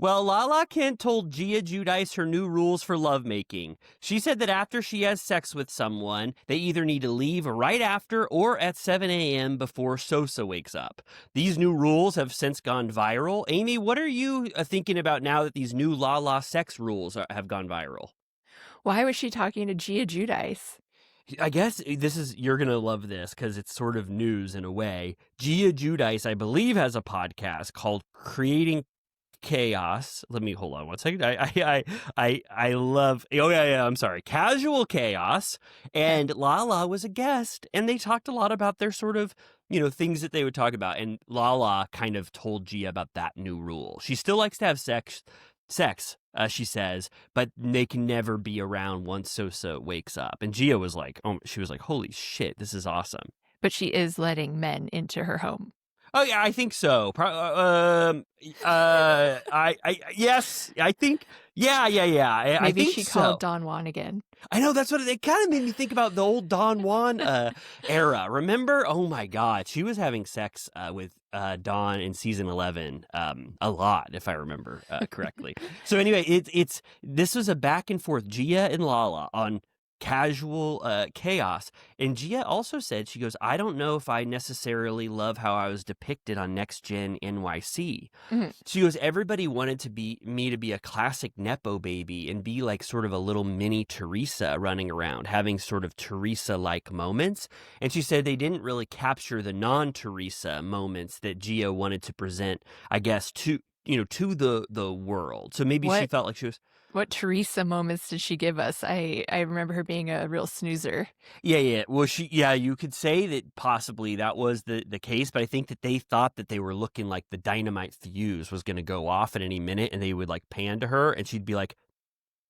Well, Lala Kent told Gia Giudice her new rules for lovemaking. She said that after she has sex with someone, they either need to leave right after or at 7 a.m. before Sosa wakes up. These new rules have since gone viral. Amy, what are you thinking about now that these new Lala sex rules have gone viral? Why was she talking to Gia Giudice? I guess you're going to love this because it's sort of news in a way. Gia Giudice, I believe, has a podcast called Creating Chaos. Let me hold on one second. I love. Oh yeah. I'm sorry. Casual Chaos, and Lala was a guest, and they talked a lot about their sort of things that they would talk about. And Lala kind of told Gia about that new rule. She still likes to have sex. She says, but they can never be around once Sosa wakes up. And Gia was like, holy shit, this is awesome. But she is letting men into her home. Oh yeah, I think so. Yes, I think. Yeah. Maybe I think she so. called Don Juan again. I know, that's what it kind of made me think about the old Don Juan era. Remember? Oh my God, she was having sex with Don in season 11 a lot, if I remember correctly. So anyway, this was a back and forth, Gia and Lala on Casual Chaos. And Gia also said, she goes, I don't know if I necessarily love how I was depicted on Next Gen NYC. Mm-hmm. She goes, everybody wanted me to be a classic Nepo baby and be like sort of a little mini Teresa running around, having sort of Teresa-like moments. And she said they didn't really capture the non-Teresa moments that Gia wanted to present, I guess, to the world. So maybe she felt like she was... What Teresa moments did she give us? I remember her being a real snoozer. Yeah. Well, you could say that possibly that was the case, but I think that they thought that they were looking like the dynamite fuse was going to go off at any minute, and they would like pan to her, and she'd be like,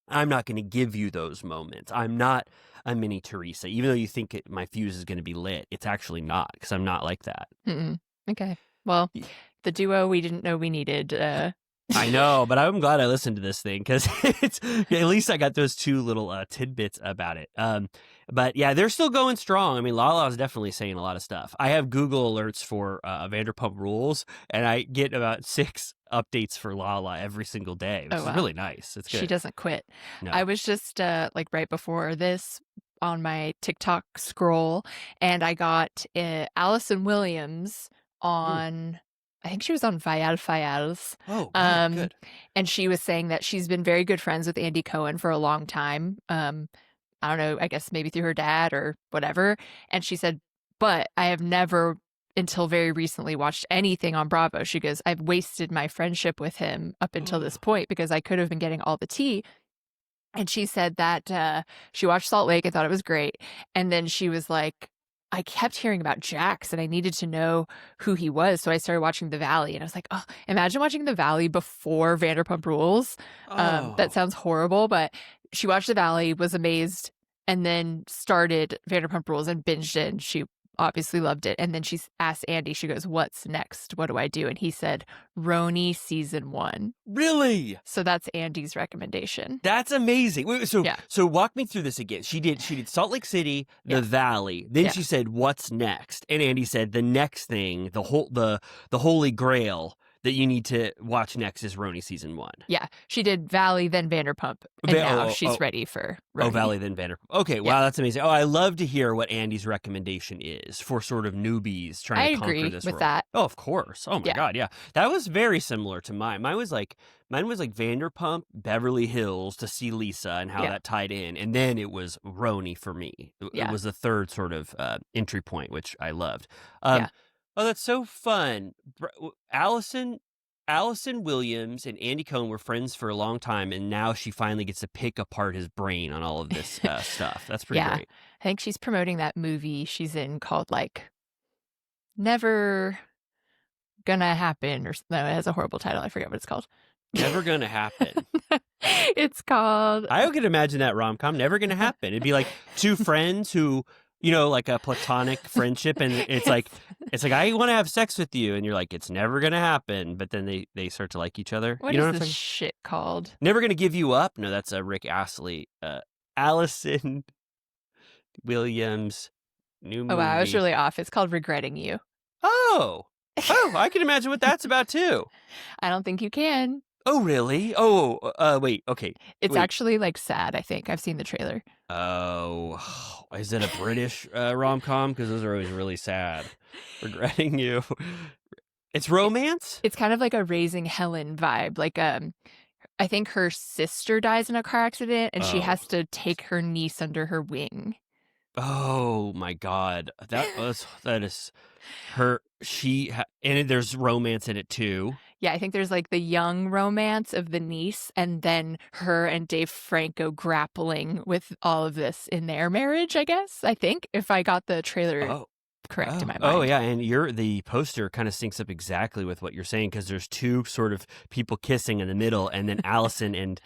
I'm not going to give you those moments. I'm not a mini Teresa. Even though you think my fuse is going to be lit, it's actually not, because I'm not like that. Okay. Well, the duo we didn't know we needed. I know, but I'm glad I listened to this thing because at least I got those two little tidbits about it. But yeah, they're still going strong. I mean, Lala is definitely saying a lot of stuff. I have Google alerts for Vanderpump Rules, and I get about 6 updates for Lala every single day, which is really nice. It's good. She doesn't quit. No. I was just like right before this on my TikTok scroll, and I got Allison Williams on... I think she was on Fayals. Oh, good. And she was saying that she's been very good friends with Andy Cohen for a long time. I don't know, I guess maybe through her dad or whatever. And she said, but I have never, until very recently, watched anything on Bravo. She goes, I've wasted my friendship with him up until this point because I could have been getting all the tea. And she said that she watched Salt Lake and thought it was great. And then she was like, I kept hearing about Jax and I needed to know who he was. So I started watching The Valley and I was like, oh, imagine watching The Valley before Vanderpump Rules. That sounds horrible, but she watched The Valley, was amazed, and then started Vanderpump Rules and binged it. And she obviously loved it. And then she asked Andy, she goes, what's next? What do I do? And he said, RHONY season 1. Really? So that's Andy's recommendation. That's amazing. Wait, so walk me through this again. She did Salt Lake City, the Valley. Then she said, what's next? And Andy said, the next thing, the holy grail that you need to watch next is RHONY season 1. Yeah. She did Valley, then Vanderpump. And now she's ready for RHONY. Oh, Valley, then Vanderpump. Okay. Yeah. Wow. That's amazing. Oh, I love to hear what Andy's recommendation is for sort of newbies trying to conquer this world. I agree with that. Oh, of course. Oh my God. Yeah. That was very similar to mine. Mine was like Vanderpump, Beverly Hills to see Lisa and how that tied in. And then it was RHONY for me. It was the third sort of entry point, which I loved. Oh, that's so fun. Allison Williams and Andy Cohen were friends for a long time, and now she finally gets to pick apart his brain on all of this stuff. That's pretty great. I think she's promoting that movie she's in called like Never Gonna Happen, or no, it has a horrible title. I forget what it's called. Never Gonna Happen. It's called... I could imagine that rom-com, Never Gonna Happen. It'd be like two friends who... like a platonic friendship, and it's like I want to have sex with you, and you're like, it's never gonna happen. But then they start to like each other. What is this shit called? Never Gonna Give You Up. No, that's Rick Astley. Allison Williams, new movie. Oh wow, I was really off. It's called Regretting You. Oh, I can imagine what that's about too. I don't think you can. Oh, really? Oh, wait. Okay, It's wait. actually like sad, I think. I've seen the trailer. Oh, is it a British rom-com? Because those are always really sad. Regretting you. It's It, romance? it's kind of like a Raising Helen vibe. Like I think her sister dies in a car accident and she Oh. has to take her niece under her wing. Oh my God. That is her. And there's romance in it too. Yeah, I think there's like the young romance of the niece and then her and Dave Franco grappling with all of this in their marriage, I guess. I think if I got the trailer Oh. correct in my Oh mind. yeah, and the poster kind of syncs up exactly with what you're saying because there's two sort of people kissing in the middle, and then Allison and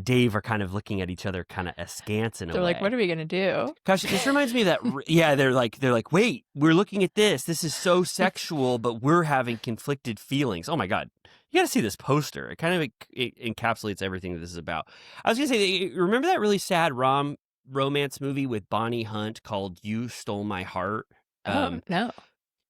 Dave are kind of looking at each other kind of askance in a They're like, what way. are we going to do? Gosh, this reminds me of that. Yeah, they're like, wait, we're looking at this. This is so sexual, but we're having conflicted feelings. Oh my God, you got to see this poster. It kind of it encapsulates everything that this is about. I was gonna say, remember that really sad romance movie with Bonnie Hunt called "You Stole My Heart"? Oh, no.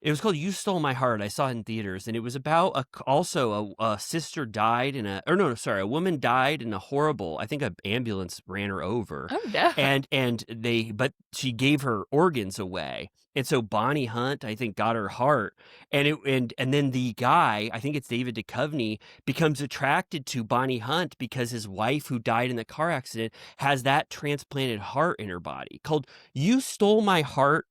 It was called "You Stole My Heart." I saw it in theaters, and it was about a sister died a woman died in a horrible. I think an ambulance ran her over, Oh, no. but she gave her organs away, and so Bonnie Hunt, I think, got her heart, and then the guy, I think it's David Duchovny, becomes attracted to Bonnie Hunt because his wife, who died in the car accident, has that transplanted heart in her body. Called "You Stole My Heart."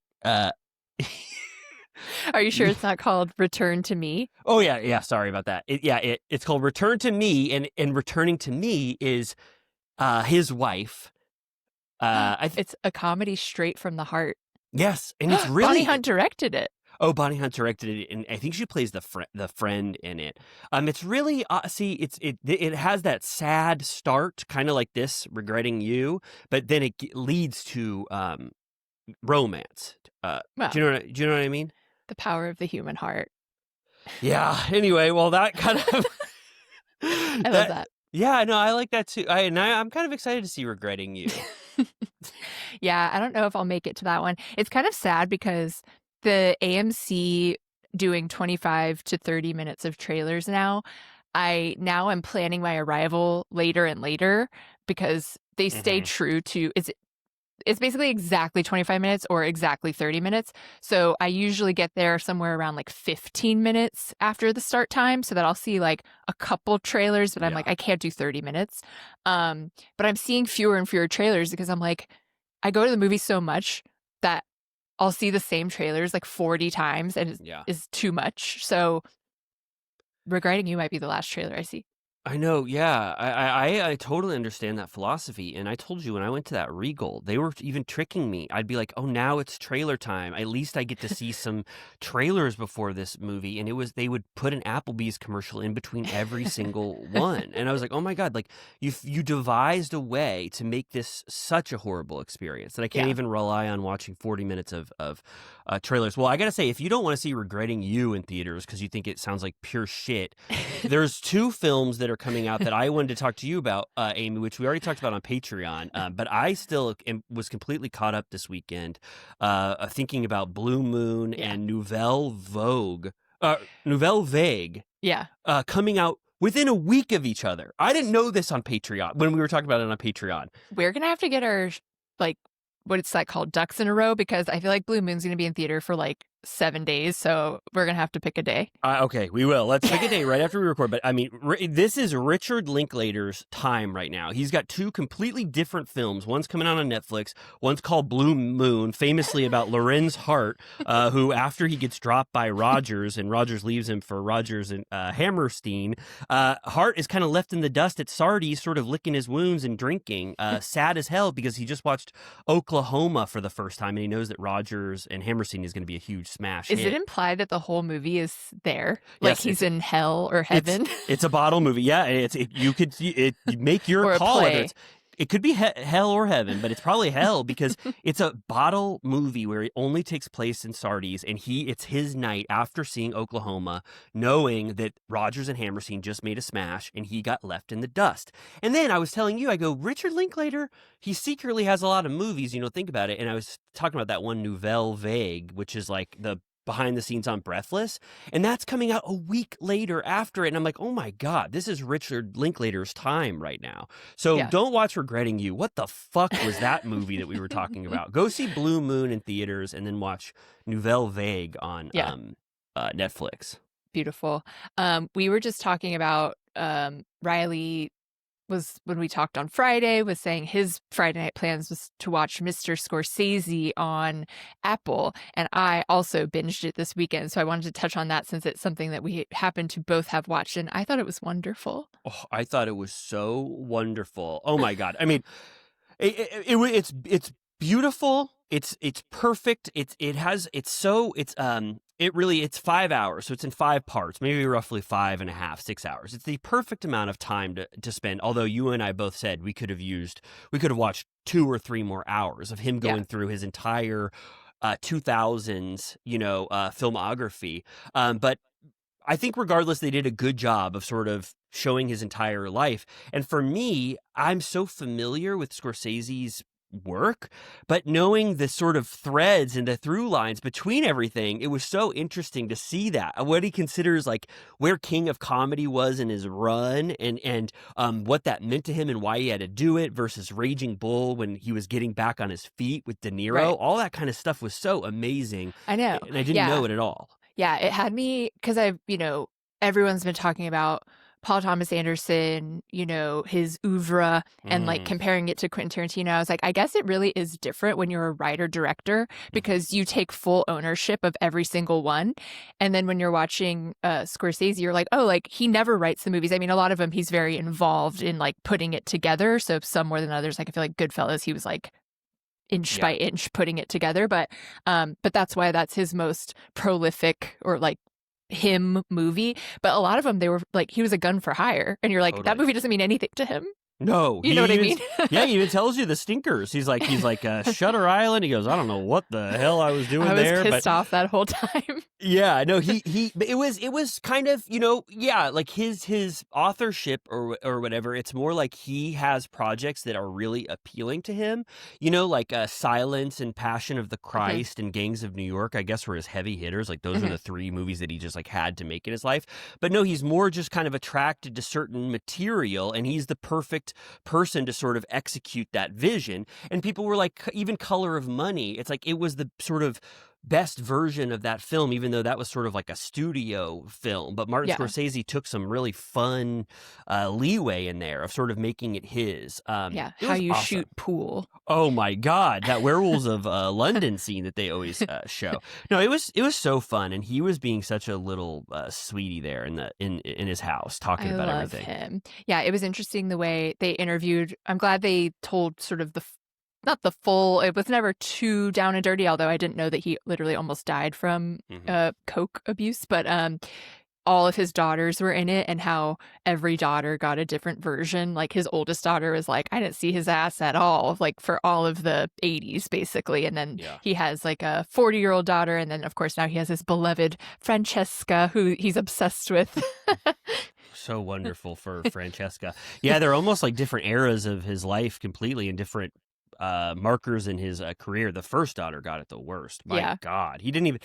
Are you sure it's not called Return to Me? Oh yeah. Sorry about that. It's called Return to Me, and returning to me is his wife. It's a comedy straight from the heart. Yes, and it's really Bonnie Hunt directed it. Oh, Bonnie Hunt directed it, and I think she plays the friend in it. It's really it has that sad start, kind of like this, regretting you, but then it leads to romance. Well, Do you know what I mean? the power of the human heart. Yeah. Anyway, well, that kind of I love that. Yeah, no, I like that too. I'm kind of excited to see Regretting You. Yeah, I don't know if I'll make it to that one. It's kind of sad because the AMC doing 25 to 30 minutes of trailers now, I now am planning my arrival later and later because they stay true to it's basically exactly 25 minutes or exactly 30 minutes. So I usually get there somewhere around like 15 minutes after the start time so that I'll see like a couple trailers, but I'm like, I can't do 30 minutes. But I'm seeing fewer and fewer trailers because I'm like, I go to the movie so much that I'll see the same trailers like 40 times and is too much. So Regretting You might be the last trailer I see. I know, yeah. I totally understand that philosophy. And I told you when I went to that Regal, they were even tricking me. I'd be like, oh, now it's trailer time. At least I get to see some trailers before this movie. And they would put an Applebee's commercial in between every single one. And I was like, oh my God, like you devised a way to make this such a horrible experience that I can't even rely on watching 40 minutes of trailers. Well, I got to say, if you don't want to see Regretting You in theaters because you think it sounds like pure shit, there's two films that are coming out that I wanted to talk to you about, Amy, which we already talked about on Patreon. But I still was completely caught up this weekend thinking about Blue Moon and Nouvelle Vague. Yeah. Coming out within a week of each other. I didn't know this on Patreon when we were talking about it on Patreon. We're going to have to get our, like, what it's like called ducks in a row because I feel like Blue Moon's going to be in theater for like 7 days. So we're going to have to pick a day. Okay, we will. Let's pick a day right after we record. But I mean, this is Richard Linklater's time right now. He's got two completely different films. One's coming out on Netflix. One's called Blue Moon, famously about Lorenz Hart, who after he gets dropped by Rogers and Rogers leaves him for Rogers and Hammerstein, Hart is kind of left in the dust at Sardi's, sort of licking his wounds and drinking, sad as hell because he just watched Oklahoma for the first time and he knows that Rogers and Hammerstein is going to be a huge smash Is hit. it implied that the whole movie is there? Like he's in hell or heaven? It's a bottle movie. Yeah, you could make your or call whether it could be hell or heaven, but it's probably hell because it's a bottle movie where it only takes place in Sardi's, and it's his night after seeing Oklahoma, knowing that Rogers and Hammerstein just made a smash, and he got left in the dust. And then I was telling you, I go, Richard Linklater, he secretly has a lot of movies, think about it, and I was talking about that one Nouvelle Vague, which is like the behind the scenes on Breathless, and that's coming out a week later after it. And I'm like, oh my God, this is Richard Linklater's time right now. So Yeah. don't watch Regretting You. What the fuck was that movie that we were talking about? Go see Blue Moon in theaters and then watch Nouvelle Vague on Yeah. Netflix. Beautiful. We were just talking about Riley was, when we talked on Friday, was saying his Friday night plans was to watch Mr. Scorsese on Apple, and I also binged it this weekend, so I wanted to touch on that since it's something that we happen to both have watched, and I thought it was wonderful. Oh, I thought it was so wonderful. Oh my God. I mean, it's beautiful. It's perfect. It's 5 hours. So it's in 5 parts, maybe roughly 5.5, 6 hours. It's the perfect amount of time to spend. Although you and I both said we could have watched 2 or 3 more hours of him going through his entire 2000s, filmography. But I think regardless, they did a good job of sort of showing his entire life. And for me, I'm so familiar with Scorsese's work, but knowing the sort of threads and the through lines between everything, it was so interesting to see that what he considers like where King of Comedy was in his run, and what that meant to him and why he had to do it versus Raging Bull when he was getting back on his feet with De Niro. Right. All that kind of stuff was so amazing. I know. And I didn't know it at all. Yeah, it had me, because everyone's been talking about Paul Thomas Anderson, his oeuvre, and like comparing it to Quentin Tarantino. I was like, I guess it really is different when you're a writer-director because you take full ownership of every single one. And then when you're watching Scorsese, you're like, oh, like he never writes the movies. I mean, a lot of them he's very involved in like putting it together. So some more than others. Like I feel like Goodfellas, he was like inch by inch putting it together. But that's why that's his most prolific or like him movie. But a lot of them, they were like, he was a gun for hire, and you're like, that movie doesn't mean anything to him. No, you know what I mean? Yeah, he even tells you the stinkers. He's like Shutter Island. He goes, I don't know what the hell I was doing there. I was pissed off that whole time. Yeah, no, it was kind of, like his authorship or whatever. It's more like he has projects that are really appealing to him. Like Silence and Passion of the Christ and Gangs of New York, I guess, were his heavy hitters. Like those are the 3 movies that he just like had to make in his life. But no, he's more just kind of attracted to certain material, and he's the perfect person to sort of execute that vision. And people were like, even Color of Money, it's like it was the sort of best version of that film, even though that was sort of like a studio film. But Martin Scorsese took some really fun leeway in there of sort of making it his. How you awesome. shoot pool. Oh my God, that Werewolves of London scene that they always show. No, it was so fun, and he was being such a little sweetie there in his house talking about everything. Him. Yeah, it was interesting the way they interviewed. I'm glad they told sort of not the full, it was never too down and dirty, although I didn't know that he literally almost died from coke abuse, but all of his daughters were in it, and how every daughter got a different version. Like his oldest daughter was like, I didn't see his ass at all, like for all of the 80s basically. And then he has like a 40-year-old daughter, and then of course now he has his beloved Francesca, who he's obsessed with. So wonderful for Francesca. Yeah, they're almost like different eras of his life completely, and different markers in his career. The first daughter got it the worst. My God, he didn't even.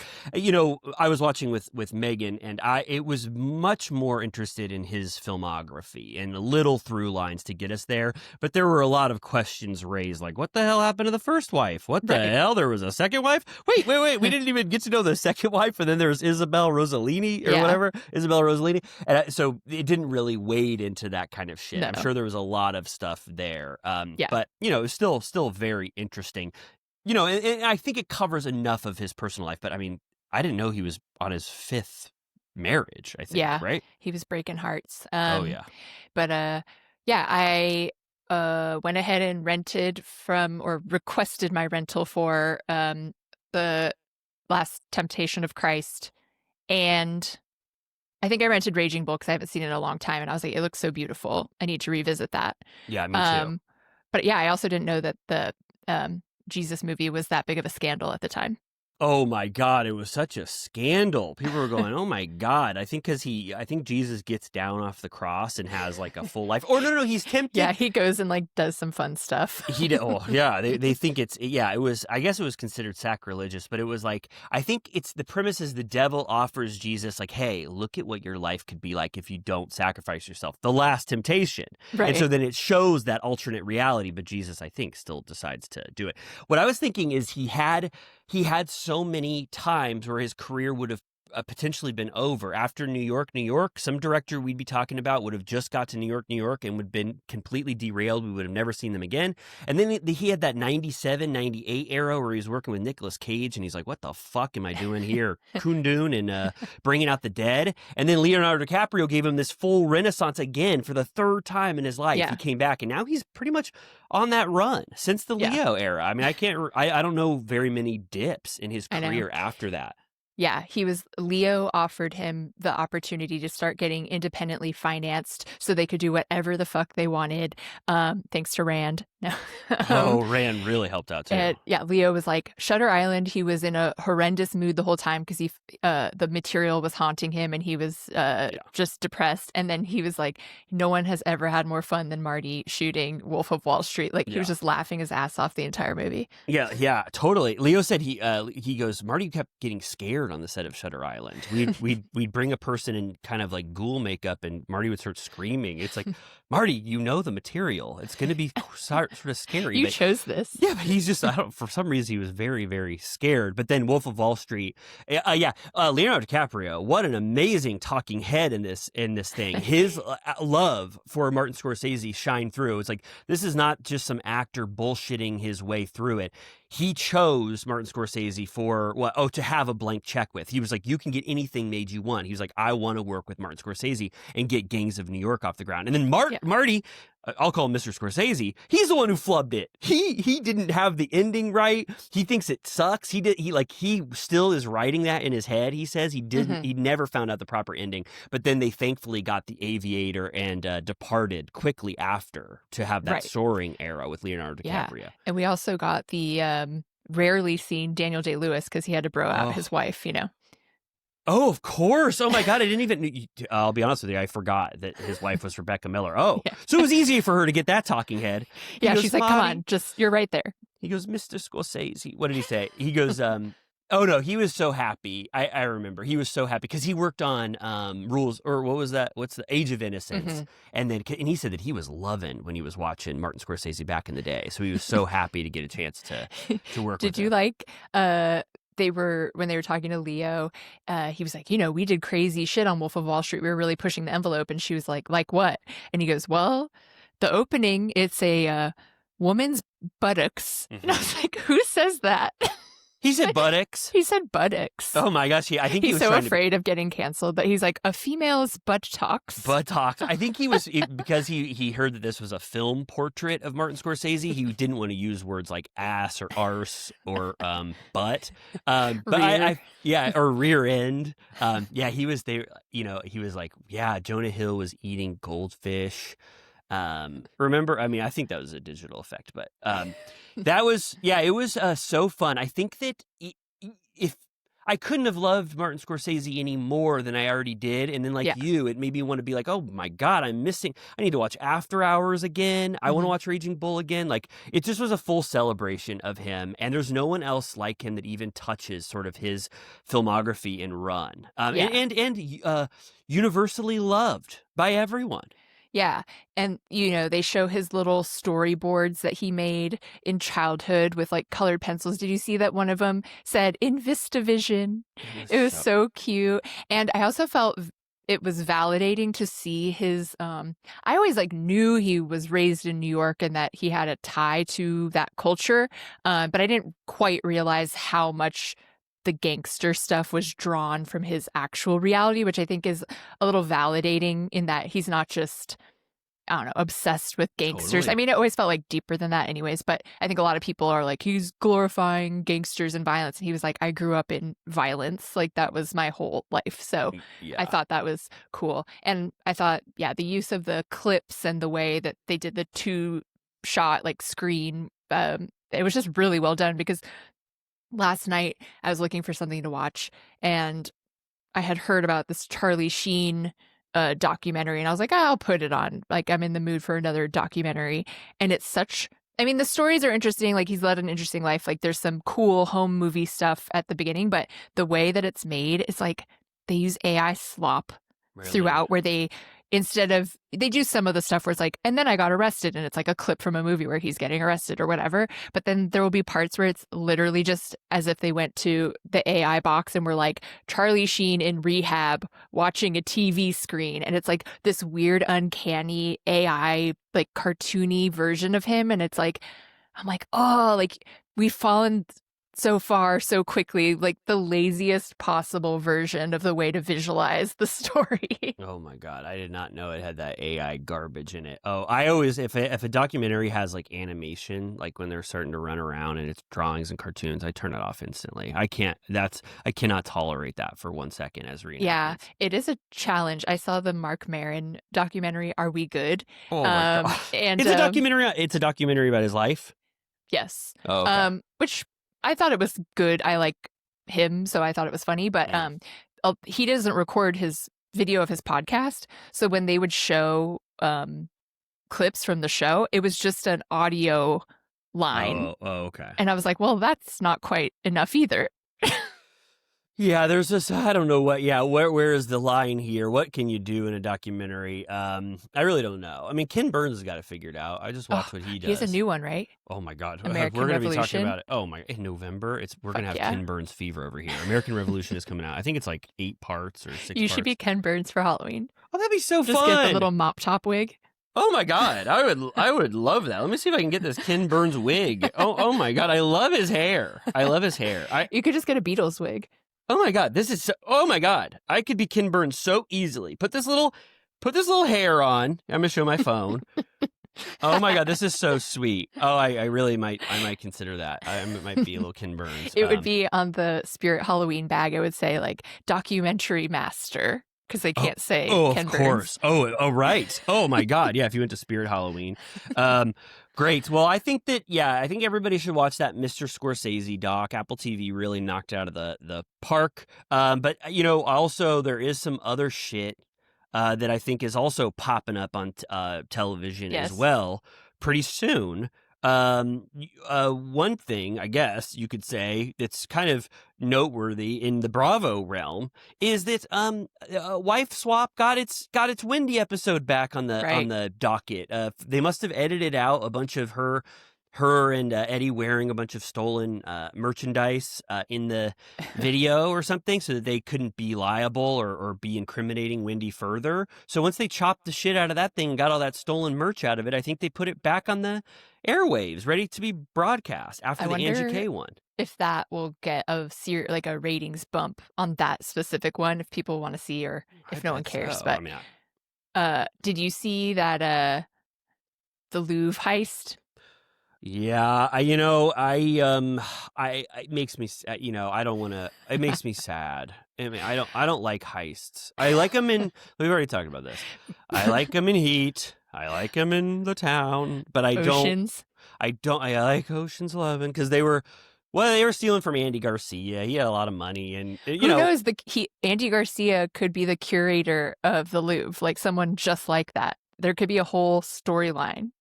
I was watching with Megan, and it was much more interested in his filmography and little through lines to get us there. But there were a lot of questions raised, like, what the hell happened to the first wife? What the hell? There was a second wife? Wait. We didn't even get to know the second wife, and then there's Isabel Rossellini or whatever. Isabel Rossellini, and so it didn't really wade into that kind of shit. No. I'm sure there was a lot of stuff there. But it was still very interesting, and I think it covers enough of his personal life. But I mean, I didn't know he was on his 5th marriage, I think, right? He was breaking hearts. But I went ahead and requested my rental for the Last Temptation of Christ, and I think I rented Raging Bull because I haven't seen it in a long time, and I was like, it looks so beautiful, I need to revisit that. Yeah, me too. But I also didn't know that the Jesus movie was that big of a scandal at the time. Oh my God, it was such a scandal. People were going, "Oh my God!" I think I think Jesus gets down off the cross and has like a full life. Or no, he's tempted. Yeah, he goes and like does some fun stuff. He did. Oh yeah, they think it was. I guess it was considered sacrilegious, but it was like I think it's the premise is the devil offers Jesus like, "Hey, look at what your life could be like if you don't sacrifice yourself." The last temptation, Right. and so then it shows that alternate reality. But Jesus, I think, still decides to do it. What I was thinking is he had so many times where his career would have potentially been over after New York. Some director we'd be talking about would have just got to New York and would have been completely derailed. We would have never seen them again. And then he had that 97, 98 era where he was working with Nicolas Cage and he's like, what the fuck am I doing here? Kundun and Bringing Out the Dead. And then Leonardo DiCaprio gave him this full renaissance again for the third time in his life. Yeah. He came back and now he's pretty much on that run since the Leo era. I mean, I don't know very many dips in his career after that. Yeah, Leo offered him the opportunity to start getting independently financed so they could do whatever the fuck they wanted, thanks to Rand. No. Rand really helped out too. Leo was like, Shutter Island, he was in a horrendous mood the whole time because the material was haunting him and he was just depressed. And then he was like, no one has ever had more fun than Marty shooting Wolf of Wall Street. Like, he was just laughing his ass off the entire movie. Yeah, totally. Leo said he goes, Marty kept getting scared on the set of Shutter Island. We'd bring a person in kind of like ghoul makeup and Marty would start screaming. It's like, Marty, you know the material. It's going to be sort of scary. You chose this. Yeah, but he's just, for some reason, he was very, very scared. But then Wolf of Wall Street, Leonardo DiCaprio, what an amazing talking head in this thing. His love for Martin Scorsese shined through. It's like, this is not just some actor bullshitting his way through it. He chose Martin Scorsese to have a blank check with. He was like, you can get anything made you want. He was like, I want to work with Martin Scorsese and get Gangs of New York off the ground. And then Marty, I'll call him Mr. Scorsese. He's the one who flubbed it. He didn't have the ending right. He thinks it sucks. He still is writing that in his head. He says he didn't. Mm-hmm. He never found out the proper ending. But then they thankfully got The Aviator and Departed quickly after to have that soaring era with Leonardo DiCaprio. Yeah. And we also got the rarely seen Daniel Day-Lewis because he had to bro out his wife, Oh, of course. Oh, my God. I didn't even... I'll be honest with you. I forgot that his wife was Rebecca Miller. Oh, so it was easy for her to get that talking head. She's like, come on, you're right there. He goes, Mr. Scorsese. What did he say? He goes, oh, no, he was so happy. I remember. He was so happy because he worked on Rules, or what was that? What's the Age of Innocence? Mm-hmm. And he said that he was loving when he was watching Martin Scorsese back in the day. So he was so happy to get a chance to work with him. Did you like... when they were talking to Leo, he was like, we did crazy shit on Wolf of Wall Street. We were really pushing the envelope. And she was like what? And he goes, well, the opening, it's a woman's buttocks. Mm-hmm. And I was like, who says that? He said buttocks. He said buttocks. Oh my gosh! I think he's was so afraid of getting canceled that he's like, a female's buttocks. Buttocks. I think he was because he heard that this was a film portrait of Martin Scorsese. He didn't want to use words like ass or arse or butt. But or rear end. He was there. He was like, Jonah Hill was eating goldfish. Remember? I mean, I think that was a digital effect, but that was it was so fun. I think that if I couldn't have loved Martin Scorsese any more than I already did, and then it made me want to be like, oh my God, I need to watch After Hours again. I want to watch Raging Bull again. Like, it just was a full celebration of him, and there's no one else like him that even touches sort of his filmography and run, and universally loved by everyone. Yeah. And, they show his little storyboards that he made in childhood with like colored pencils. Did you see that one of them said in VistaVision? It was so cute. And I also felt it was validating to see his, I always knew he was raised in New York and that he had a tie to that culture. But I didn't quite realize how much the gangster stuff was drawn from his actual reality, which I think is a little validating in that he's not just, I don't know, obsessed with gangsters. Totally. I mean, it always felt like deeper than that anyways, but I think a lot of people are like, he's glorifying gangsters and violence. And he was like, I grew up in violence. Like, that was my whole life. So I thought that was cool. And I thought, the use of the clips and the way that they did the 2-shot screen, it was just really well done because last night I was looking for something to watch, and I had heard about this Charlie Sheen documentary, and I was like, oh, I'll put it on. Like, I'm in the mood for another documentary. And it's such, I mean, the stories are interesting. Like, he's led an interesting life. Like, there's some cool home movie stuff at the beginning, but the way that it's made is like they use AI slop throughout, where they do some of the stuff where it's like, and then I got arrested, and it's like a clip from a movie where he's getting arrested or whatever. But then there will be parts where it's literally just as if they went to the AI box and were like, Charlie Sheen in rehab watching a TV screen. And it's like this weird, uncanny AI, like cartoony version of him. And it's like, I'm like, oh, like we've fallen so far so quickly, like the laziest possible version of the way to visualize the story. Oh my God, I did not know it had that AI garbage in it. Oh, I always, if a documentary has like animation, like when they're starting to run around and it's drawings and cartoons, I turn it off instantly. I cannot tolerate that for 1 second as reenactments. Yeah, it is a challenge. I saw the Mark Maron documentary, Are We Good? Oh my God. And it's a documentary. It's a documentary about his life. Yes. Oh, okay. Which I thought it was good. I like him, so I thought it was funny. But he doesn't record his video of his podcast, so when they would show clips from the show, it was just an audio line. Oh, okay. And I was like, well, that's not quite enough either. Yeah, there's this, I don't know what, where is the line here? What can you do in a documentary? I really don't know. I mean, Ken Burns has got it figured out. I just watch what he does. He has a new one, right? Oh my God. American We're going to be Revolution. talking about it. Oh my, in November, we're going to have Ken Burns fever over here. American Revolution is coming out. I think it's like 8 parts or 6 parts. You should be Ken Burns for Halloween. Oh, that'd be so fun. Just get the little mop top wig. Oh my God, I would love that. Let me see if I can get this Ken Burns wig. Oh my God, I love his hair. You could just get a Beatles wig. Oh my God, oh my God, I could be Ken Burns so easily. Put this little hair on. I'm gonna show my phone. Oh my God, this is so sweet. Oh, I might consider that. It might be a little Ken Burns. It would be on the Spirit Halloween bag. It would say like documentary master, because they can't say Ken Burns. Of course. Oh, right. Oh my God, yeah. If you went to Spirit Halloween. Great. Well, I think everybody should watch that Mr. Scorsese doc. Apple TV really knocked out of the park. But also there is some other shit that I think is also popping up on television as well pretty soon. One thing I guess you could say that's kind of noteworthy in the Bravo realm is that Wife Swap got its Wendy episode back on the docket. They must have edited out a bunch of her and Eddie wearing a bunch of stolen merchandise in the video or something, so that they couldn't be liable or be incriminating Wendy further. So once they chopped the shit out of that thing and got all that stolen merch out of it, I think they put it back on the airwaves, ready to be broadcast after the Angie K one. If that will get a ratings bump on that specific one, if people want to see, or if no one cares. So. But did you see that the Louvre heist? Yeah, it makes me, I don't want to, it makes me sad. I mean, I don't like heists. I like them we've already talked about this. I like them in Heat. I like them in The Town, but I like Ocean's 11 because they were stealing from Andy Garcia. He had a lot of money, and who knows, Andy Garcia could be the curator of the Louvre, like someone just like that. There could be a whole storyline.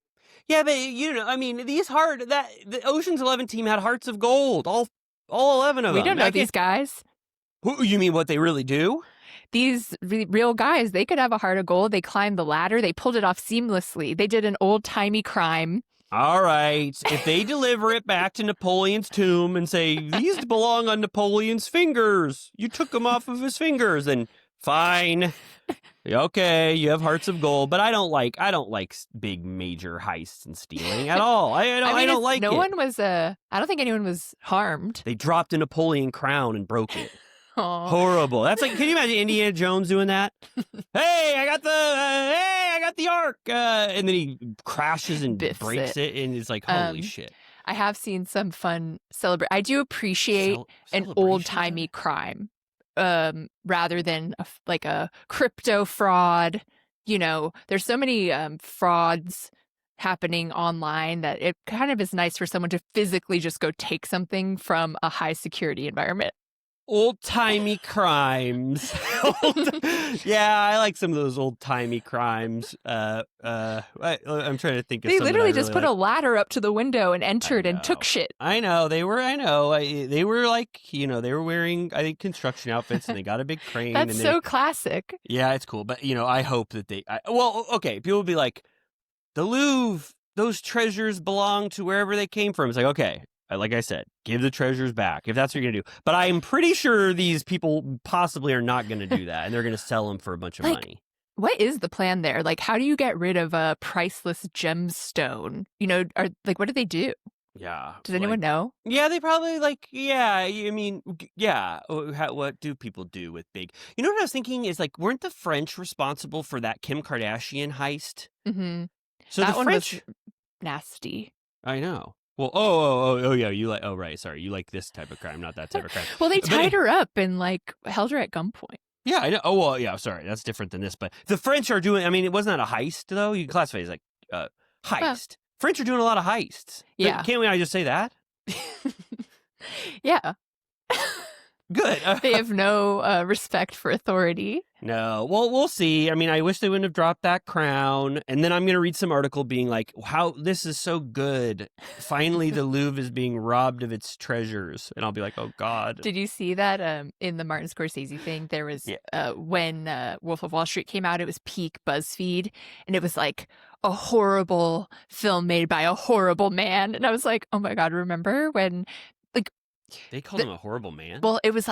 Yeah, but the Ocean's 11 team had hearts of gold, all 11 of them. We don't know these guys. Who, you mean what they really do? These real guys, they could have a heart of gold. They climbed the ladder. They pulled it off seamlessly. They did an old-timey crime. All right. If they deliver it back to Napoleon's tomb and say, these belong on Napoleon's fingers, you took them off of his fingers, then fine. Okay, you have hearts of gold, but I don't like big major heists and stealing at all. I don't like it. I don't think anyone was harmed. They dropped a Napoleon crown and broke it. Aww. Horrible. That's like, can you imagine Indiana Jones doing that? Hey, I got the ark, and then he crashes and breaks it, and it's like, holy shit. I have seen some fun celebrate. I do appreciate an old-timey crime, rather than a crypto fraud. There's so many frauds happening online that it kind of is nice for someone to physically just go take something from a high security environment. Old-timey crimes. Yeah, I like some of those old-timey crimes. I'm trying to think of They some literally that I just really put a ladder up to the window and entered and took shit. I know. They were like, they were wearing, I think, construction outfits, and they got a big crane. That's and so classic. Yeah, it's cool. But, I hope that okay, people will be like, the Louvre, those treasures belong to wherever they came from. It's like, okay, like I said, give the treasures back if that's what you're going to do. But I'm pretty sure these people possibly are not going to do that, and they're going to sell them for a bunch of money. What is the plan there? Like, how do you get rid of a priceless gemstone? What do they do? Yeah. Does anyone know? Yeah, they probably what do people do with big? You know what I was thinking is weren't the French responsible for that Kim Kardashian heist? Mm-hmm. So that the one French was nasty. I know. Well, yeah, right, sorry, you like this type of crime, not that type of crime. Well, they tied her up and held her at gunpoint. Yeah, I know. Oh, well, yeah, sorry, that's different than this. But the French are doing. I mean, it wasn't a heist though. You can classify it as heist. Well, French are doing a lot of heists. Yeah, can't we just say that? Yeah. Good. They have no respect for authority. No. Well, we'll see. I mean, I wish they wouldn't have dropped that crown. And then I'm going to read some article being like, how this is so good. Finally, the Louvre is being robbed of its treasures. And I'll be like, oh, God. Did you see that in the Martin Scorsese thing? There was when Wolf of Wall Street came out, it was peak BuzzFeed. And it was like a horrible film made by a horrible man. And I was like, oh, my God, remember when they called him a horrible man? Well, it was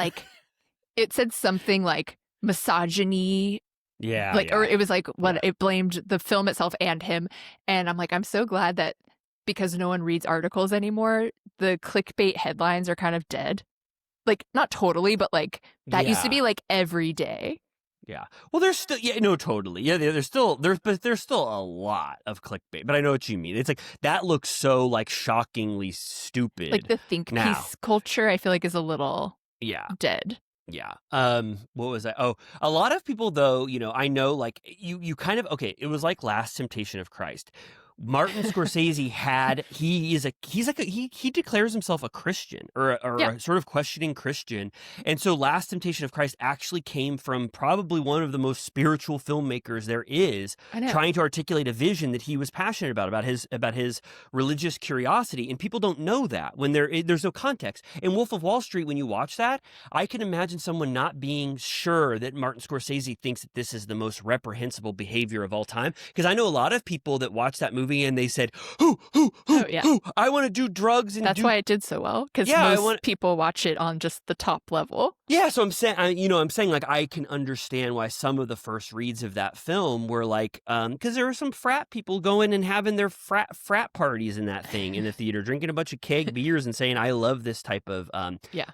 it said something like misogyny. Yeah. Or it was it blamed the film itself and him. And I'm like, I'm so glad that because no one reads articles anymore, the clickbait headlines are kind of dead. Not totally, but that used to be every day. Yeah. Well, there's still, totally. Yeah, there's still a lot of clickbait, but I know what you mean. It's that looks so shockingly stupid. The think piece culture, I feel is a little dead. Yeah. What was that? Oh, a lot of people though, I know you kind of, okay, it was like Last Temptation of Christ. Martin Scorsese he declares himself a Christian or a sort of questioning Christian. And so Last Temptation of Christ actually came from probably one of the most spiritual filmmakers there is, trying to articulate a vision that he was passionate about his religious curiosity. And people don't know that when there's no context. In Wolf of Wall Street, when you watch that, I can imagine someone not being sure that Martin Scorsese thinks that this is the most reprehensible behavior of all time. Because I know a lot of people that watch that movie and they said, who, I want to do drugs. And that's why it did so well, because most people watch it on just the top level. Yeah, so I'm saying, I can understand why some of the first reads of that film were because there were some frat people going and having their frat parties in that thing in the theater, drinking a bunch of keg beers and saying, I love this type of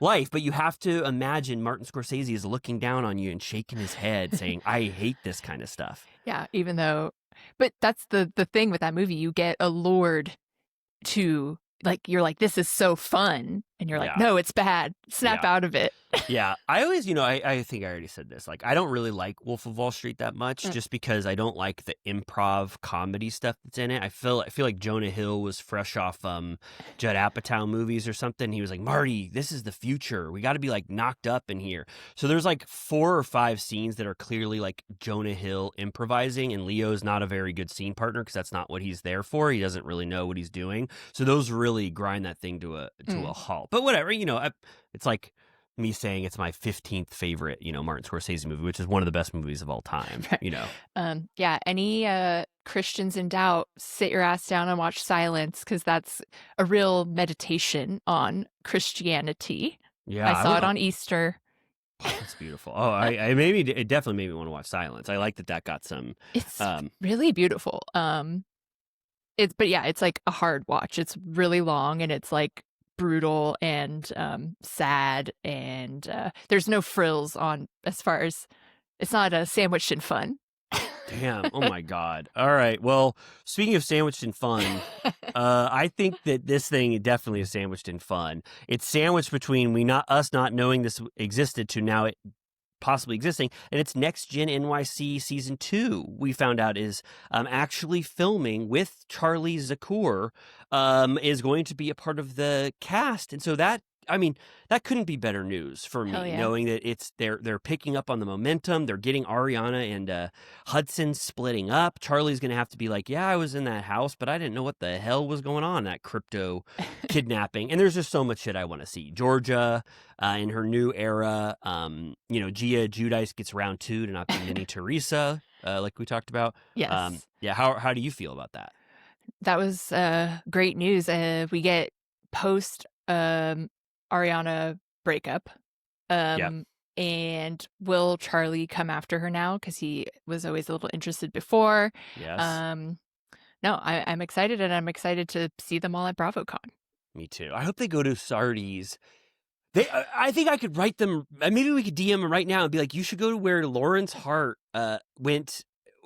life. But you have to imagine Martin Scorsese is looking down on you and shaking his head saying, I hate this kind of stuff. Yeah, even though... But that's the thing with that movie. You get allured to, you're like, this is so fun. And you're like, no, it's bad. Snap out of it. Yeah. I always, I think I already said this. I don't really like Wolf of Wall Street that much just because I don't like the improv comedy stuff that's in it. I feel like Jonah Hill was fresh off Judd Apatow movies or something. He was like, Marty, this is the future. We got to be knocked up in here. So there's 4 or 5 scenes that are clearly Jonah Hill improvising, and Leo's not a very good scene partner because that's not what he's there for. He doesn't really know what he's doing. So those really grind that thing to a halt. But whatever, it's like me saying it's my 15th favorite, Martin Scorsese movie, which is one of the best movies of all time, Yeah, any Christians in doubt, sit your ass down and watch Silence, because that's a real meditation on Christianity. Yeah, I saw it on Easter. Oh, that's beautiful. Oh, it definitely made me want to watch Silence. I like that got some... It's really beautiful. It's a hard watch. It's really long, and it's brutal and sad, and there's no frills on as far as it's not sandwiched in fun. Damn. Oh my God. All right. Well, speaking of sandwiched in fun, I think that this thing definitely is sandwiched in fun. It's sandwiched between us not knowing this existed to now it possibly existing, and it's Next Gen NYC season 2. We found out is actually filming with Charlie Zakur, is going to be a part of the cast, and so that. I mean, that couldn't be better news for Hell me, yeah. knowing that they're picking up on the momentum. They're getting Ariana and Hudson splitting up. Charlie's going to have to be like, yeah, I was in that house, but I didn't know what the hell was going on, that crypto kidnapping. And there's just so much shit I want to see. Georgia in her new era. Gia Giudice gets round 2 to not be Mini Teresa, like we talked about. Yes. Yeah, how do you feel about that? That was great news. We get post Ariana breakup. Yep. And will Charlie come after her now? Because he was always a little interested before. Yes. No, I'm excited, and I'm excited to see them all at BravoCon. Me too. I hope they go to Sardi's. I think I could write them. Maybe we could DM them right now and be like, you should go to where Lawrence Hart went.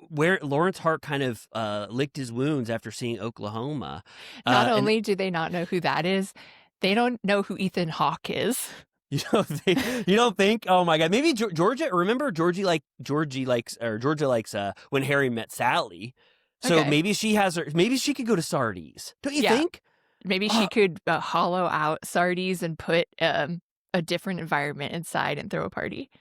Where Lawrence Hart kind of licked his wounds after seeing Oklahoma. Not only do they not know who that is, they don't know who Ethan Hawke is. You don't think? Oh my God! Maybe Georgia. Remember, Georgia likes When Harry Met Sally. So Okay. maybe she has her. Maybe she could go to Sardi's. Don't you think? Maybe she could hollow out Sardi's and put a different environment inside and throw a party.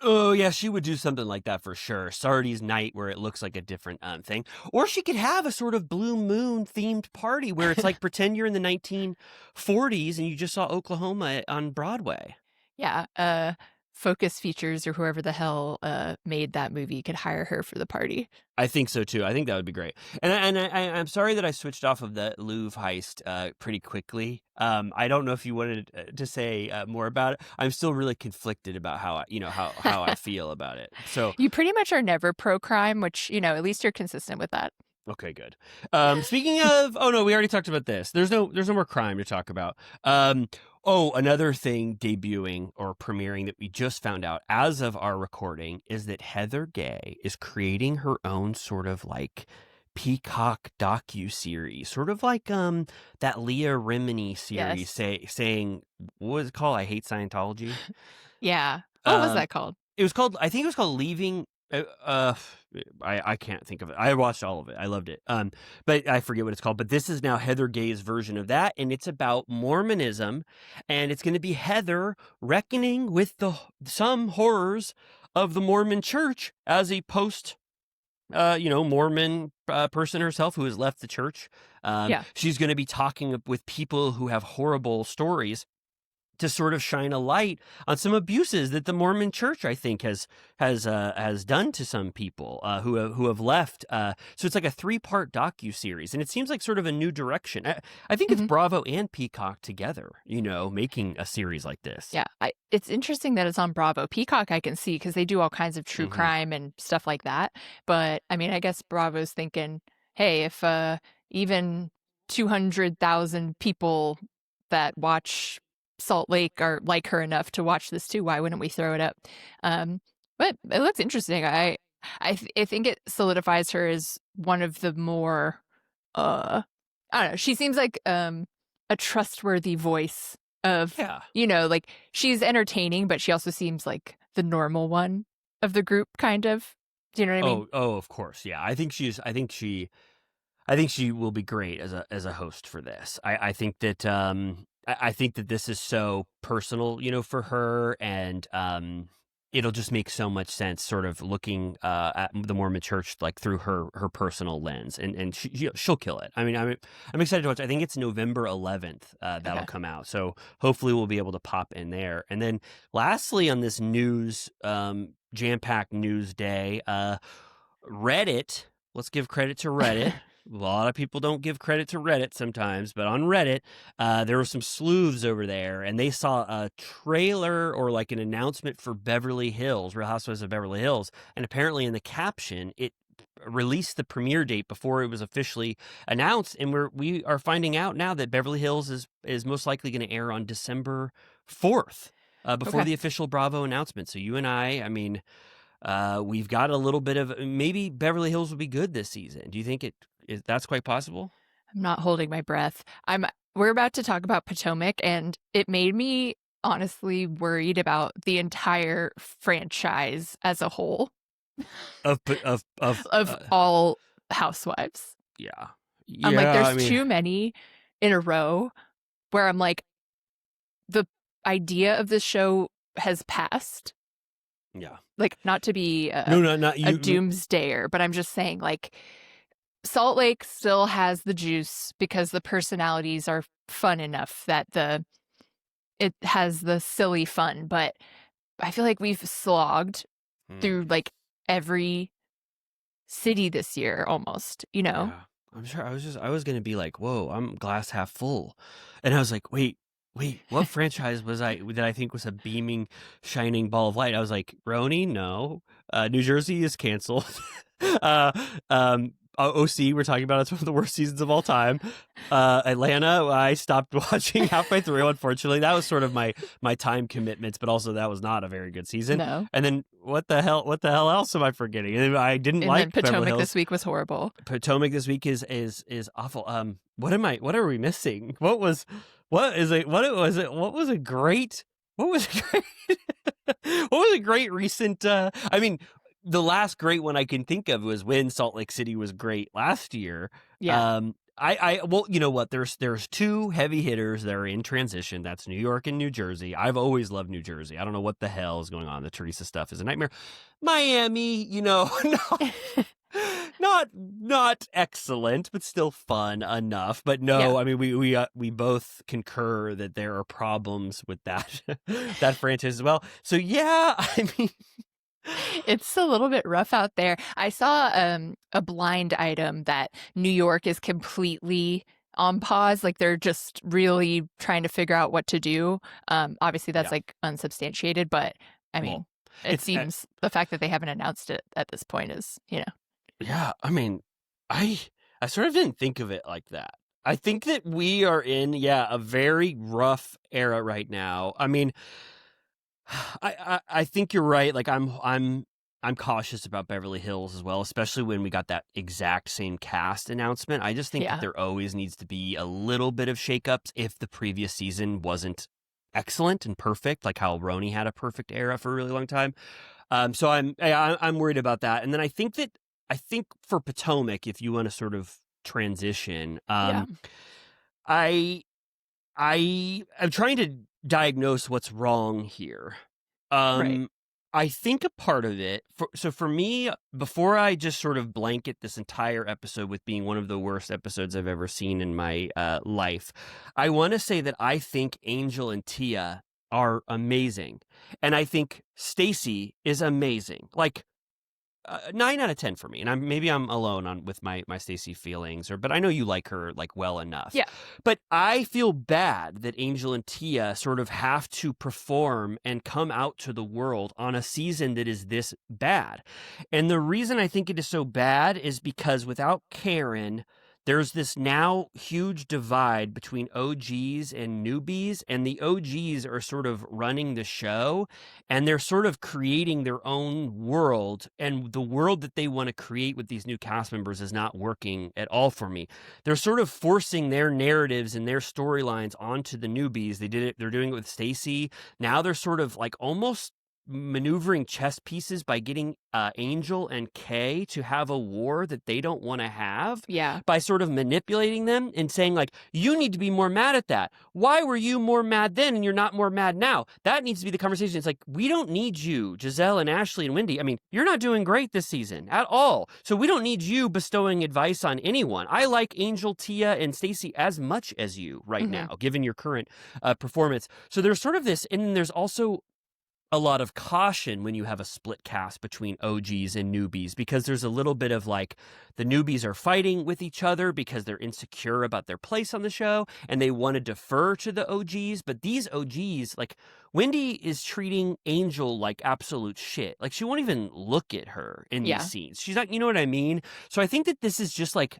Oh yeah, she would do something like that for sure. Sardi's night, where it looks like a different thing, or she could have a sort of Blue Moon themed party where it's like pretend you're in the 1940s and you just saw Oklahoma on Broadway. Yeah. Focus Features or whoever the hell made that movie could hire her for the party. I think so too. I think that would be great. And I'm sorry that I switched off of the Louvre heist pretty quickly. I don't know if you wanted to say more about it. I'm still really conflicted about how I feel about it. So you pretty much are never pro crime, which at least you're consistent with that. Okay, good. Speaking of, oh no, we already talked about this. There's no more crime to talk about. Another thing debuting or premiering that we just found out as of our recording is that Heather Gay is creating her own sort of like Peacock docu-series, sort of like that Leah Remini series saying, what was it called? I Hate Scientology. Yeah. What was that called? I think it was called Leaving. I can't think of it. I watched all of it. I loved it. But I forget what it's called. But this is now Heather Gay's version of that, and it's about Mormonism, and it's going to be Heather reckoning with some horrors of the Mormon Church as a post, Mormon person herself who has left the church. She's going to be talking with people who have horrible stories to sort of shine a light on some abuses that the Mormon Church, I think, has done to some people who have left. So it's like a 3-part docu-series, and it seems like sort of a new direction. I think it's Bravo and Peacock together, making a series like this. Yeah, it's interesting that it's on Bravo. Peacock I can see because they do all kinds of true crime and stuff like that. But I mean, I guess Bravo's thinking, hey, if even 200,000 people that watch Salt Lake are like her enough to watch this too, why wouldn't we throw it up? But it looks interesting. I think it solidifies her as one of the more I don't know, she seems like a trustworthy voice of like she's entertaining, but she also seems like the normal one of the group, kind of. Do you know what I mean? Oh, of course. Yeah. I think she will be great as a host for this. I think that I think that this is so personal, for her, and it'll just make so much sense, sort of looking at the Mormon Church like through her personal lens, and she'll kill it. I mean, I'm excited to watch. I think it's November 11th that'll come out, so hopefully we'll be able to pop in there. And then lastly, on this news jam-packed news day, Reddit. Let's give credit to Reddit. A lot of people don't give credit to Reddit sometimes, but on Reddit, there were some sleuths over there, and they saw a trailer or like an announcement for Beverly Hills, Real Housewives of Beverly Hills, and apparently in the caption, it released the premiere date before it was officially announced, and we are finding out now that Beverly Hills is most likely going to air on December 4th, before the official Bravo announcement. So you and I mean, we've got a little bit of maybe Beverly Hills will be good this season. Do you think that's quite possible? I'm not holding my breath. We're about to talk about Potomac, and it made me honestly worried about the entire franchise as a whole of of all housewives. yeah. I'm like, Yeah, I there's mean, too many in a row where I'm like, the idea of this show has passed. yeah. Like, not to be No, not a you. doomsdayer, but I'm just saying, like, Salt Lake still has the juice because the personalities are fun enough that it has the silly fun. But I feel like we've slogged Hmm. through like every city this year almost, you know? Yeah, I'm sure. I was gonna be like, whoa, I'm glass half full, and I was like, wait, what franchise was I that I think was a beaming, shining ball of light? I was like, Roni, no, New Jersey is canceled. uh, OC, we're talking about it's one of the worst seasons of all time. Atlanta, I stopped watching halfway through. Unfortunately, that was sort of my time commitments, but also that was not a very good season. No. And then what the hell else am I forgetting? And I didn't And then like Beverly Potomac Hills. this week was horrible. Potomac this week is awful. What are we missing? What was a great what was a great what was a great recent I mean, the last great one I can think of was when Salt Lake City was great last year. Yeah. I well, you know what? There's two heavy hitters that are in transition. That's New York and New Jersey. I've always loved New Jersey. I don't know what the hell is going on. The Teresa stuff is a nightmare. Miami, no, not excellent, but still fun enough. But no, Yeah. I mean we both concur that there are problems with that that franchise as well. So yeah, I mean, It's a little bit rough out there. I saw a blind item that New York is completely on pause. Like they're just really trying to figure out what to do. Obviously that's yeah. like unsubstantiated, but I mean, Well, it it's seems the fact that they haven't announced it at this point is, you know. yeah. I mean, I I sort of didn't think of it like that. I think that we are in a very rough era right now. I mean, I think you're right. Like I'm cautious about Beverly Hills as well, especially when we got that exact same cast announcement. I just think that Yeah. there always needs to be a little bit of shakeups if the previous season wasn't excellent and perfect, like how Roni had a perfect era for a really long time. So I'm worried about that. And then I think for Potomac, if you want to sort of transition, Yeah. I I am trying to diagnose what's wrong here. Right. Um, I think a part of it, for me, before I just sort of blanket this entire episode with being one of the worst episodes I've ever seen in my life, I want to say that I think Angel and Tia are amazing, and I think Stacy is amazing. Like 9 out of 10 for me, and I'm alone on with my Stacey feelings, but I know you like her like well enough. Yeah. But I feel bad that Angel and Tia sort of have to perform and come out to the world on a season that is this bad, and the reason I think it is so bad is because without Karen, there's this now huge divide between OGs and newbies, and the OGs are sort of running the show, and they're sort of creating their own world, and the world that they want to create with these new cast members is not working at all for me. They're sort of forcing their narratives and their storylines onto the newbies. They're doing it with Stacey. Now they're sort of like almost maneuvering chess pieces by getting Angel and Kay to have a war that they don't want to have, Yeah. by sort of manipulating them and saying like, you need to be more mad at that. Why were you more mad then and you're not more mad now? That needs to be the conversation. It's like, we don't need you, Giselle and Ashley and Wendy. I mean, you're not doing great this season at all. So we don't need you bestowing advice on anyone. I like Angel, Tia, and Stacey as much as you right now, given your current performance. So there's sort of this, and then there's also a lot of caution when you have a split cast between OGs and newbies, because there's a little bit of like the newbies are fighting with each other because they're insecure about their place on the show and they want to defer to the OGs. But these OGs, like Wendy is treating Angel like absolute shit. Like she won't even look at her in these scenes. She's not, you know what I mean? So I think that this is just like,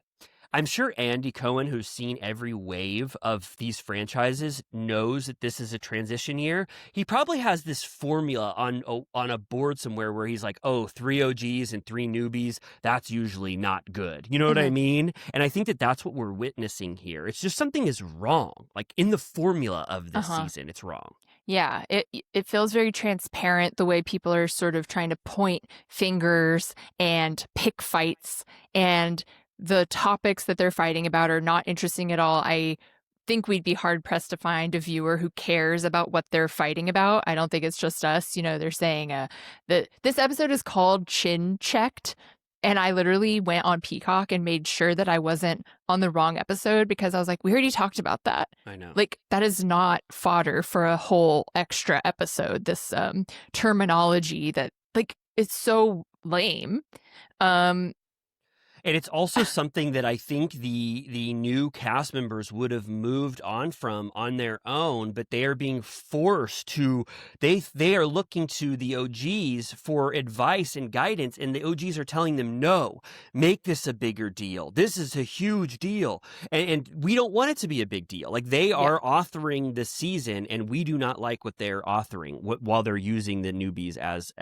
I'm sure Andy Cohen, who's seen every wave of these franchises, knows that this is a transition year. He probably has this formula on a board somewhere where he's like, oh, 3 OGs and 3 newbies, that's usually not good. You know what I mean? And I think that that's what we're witnessing here. It's just something is wrong. Like in the formula of this season, it's wrong. Yeah, it feels very transparent the way people are sort of trying to point fingers and pick fights, and the topics that they're fighting about are not interesting at all. I think we'd be hard pressed to find a viewer who cares about what they're fighting about. I don't think it's just us. You know, they're saying that this episode is called Chin Checked. And I literally went on Peacock and made sure that I wasn't on the wrong episode because I was like, we already talked about that. I know. Like, that is not fodder for a whole extra episode. This terminology that, like, it's so lame. And it's also something that I think the new cast members would have moved on from on their own, but they are being forced to. They are looking to the OGs for advice and guidance, and the OGs are telling them, "No, make this a bigger deal. This is a huge deal, and we don't want it to be a big deal. Like they are authoring the season, and we do not like what they're authoring while they're using the newbies as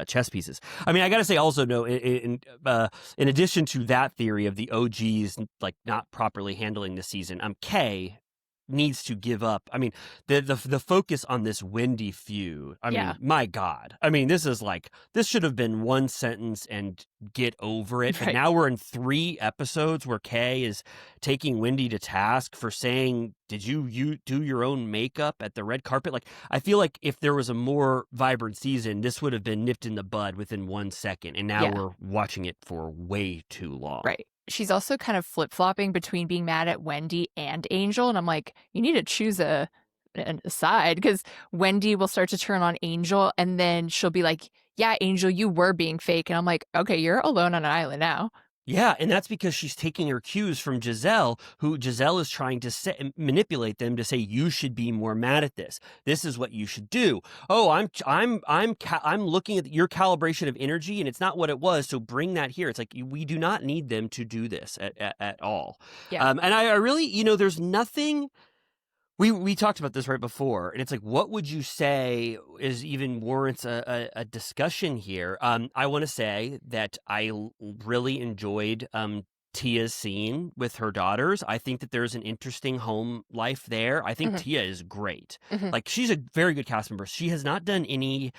chess pieces. I mean, I got to say also, no, in addition to that theory of the OGs like not properly handling the season, Kay needs to give up. I mean, the focus on this Wendy feud. I mean, my God. I mean, this should have been one sentence and get over it. Right. But now we're in 3 episodes where Kay is taking Wendy to task for saying, "Did you do your own makeup at the red carpet?" Like, I feel like if there was a more vibrant season, this would have been nipped in the bud within 1 second. And now we're watching it for way too long. Right. She's also kind of flip-flopping between being mad at Wendy and Angel. And I'm like, you need to choose a side, because Wendy will start to turn on Angel and then she'll be like, yeah, Angel, you were being fake. And I'm like, okay, you're alone on an island now. Yeah, and that's because she's taking her cues from Giselle, who Giselle is trying to manipulate them to say, you should be more mad at this. This is what you should do. Oh, I'm looking at your calibration of energy, and it's not what it was. So bring that here. It's like we do not need them to do this at all. Yeah. And I really, there's nothing. We talked about this right before, and it's like, what would you say is even warrants a discussion here? I want to say that I really enjoyed Tia's scene with her daughters. I think that there's an interesting home life there. I think Tia is great. Like, she's a very good cast member. She has not done any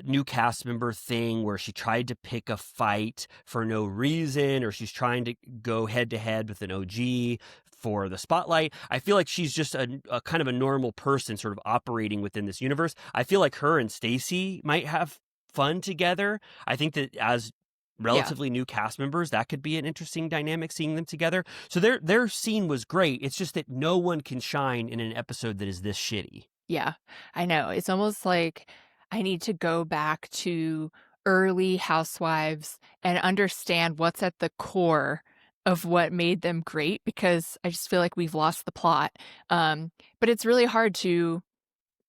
new cast member thing where she tried to pick a fight for no reason, or she's trying to go head to head with an OG for the spotlight. I feel like she's just a kind of a normal person sort of operating within this universe. I feel like her and Stacey might have fun together. I think that as relatively new cast members, that could be an interesting dynamic, seeing them together. So their scene was great. It's just that no one can shine in an episode that is this shitty. Yeah, I know. It's almost like I need to go back to early Housewives and understand what's at the core of what made them great, because I just feel like we've lost the plot. But it's really hard to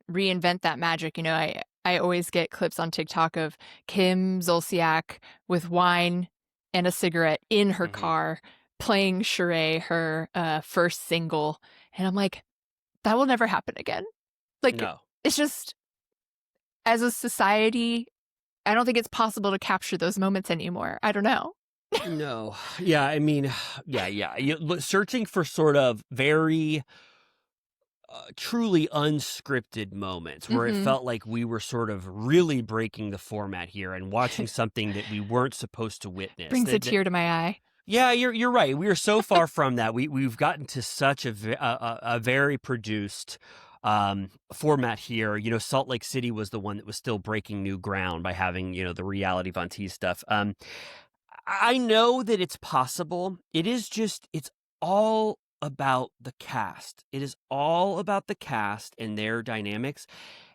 reinvent that magic. I always get clips on TikTok of Kim Zolciak with wine and a cigarette in her car playing Sheree, her first single. And I'm like, that will never happen again. Like, no. It's just, as a society, I don't think it's possible to capture those moments anymore. I don't know. No. Yeah, I mean, yeah. Searching for sort of very truly unscripted moments where it felt like we were sort of really breaking the format here and watching something that we weren't supposed to witness. Brings a tear to my eye. Yeah, you're right. We are so far from that. We've gotten to such a very produced format here. Salt Lake City was the one that was still breaking new ground by having, the reality Von Teese stuff. I know that it's possible. It's all about the cast. It is all about the cast and their dynamics.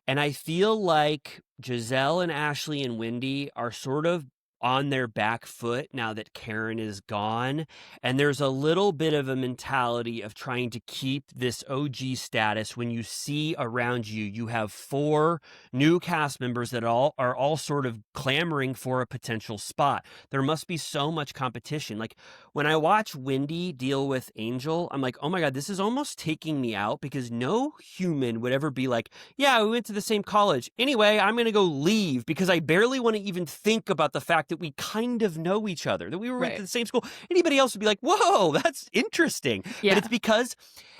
And I feel like Giselle and Ashley and Wendy are sort of on their back foot now that Karen is gone. And there's a little bit of a mentality of trying to keep this OG status when you see around you, you have 4 new cast members that are all sort of clamoring for a potential spot. There must be so much competition. Like, when I watch Wendy deal with Angel, I'm like, oh my God, this is almost taking me out, because no human would ever be like, yeah, we went to the same college. Anyway, I'm going to go leave, because I barely want to even think about the fact that that we kind of know each other, that we were Right. at the same school. Anybody else would be like, whoa, that's interesting. Yeah. But it's because,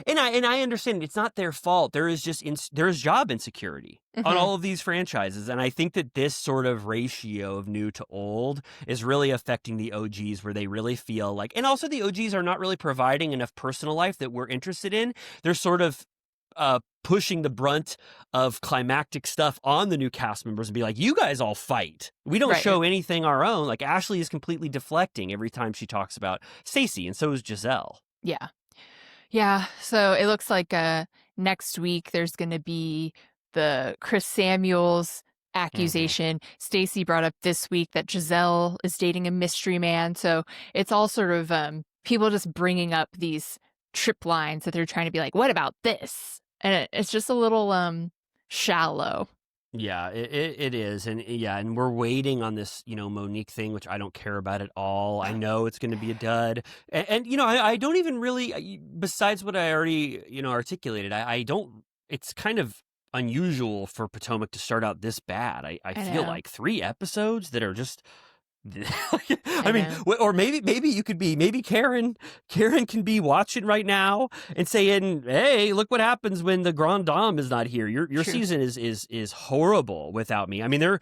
and I understand it's not their fault. There is just, there is job insecurity on all of these franchises. And I think that this sort of ratio of new to old is really affecting the OGs, where they really feel like, and also the OGs are not really providing enough personal life that we're interested in. They're sort of pushing the brunt of climactic stuff on the new cast members and be like, you guys all fight. We don't show anything our own. Like Ashley is completely deflecting every time she talks about Stacey, and so is Giselle. Yeah. Yeah. So it looks like next week there's going to be the Chris Samuels accusation. Stacey brought up this week that Giselle is dating a mystery man. So it's all sort of people just bringing up these trip lines that they're trying to be like, what about this? And it's just a little shallow. Yeah, it is. And yeah, and we're waiting on this, Monique thing, which I don't care about at all. I know it's going to be a dud. And I don't even really, besides what I already, articulated, I don't, it's kind of unusual for Potomac to start out this bad. I feel like 3 episodes that are just, I mean, or maybe you could be, maybe Karen can be watching right now and saying, hey, look what happens when the Grand Dame is not here. Your season is horrible without me. I mean,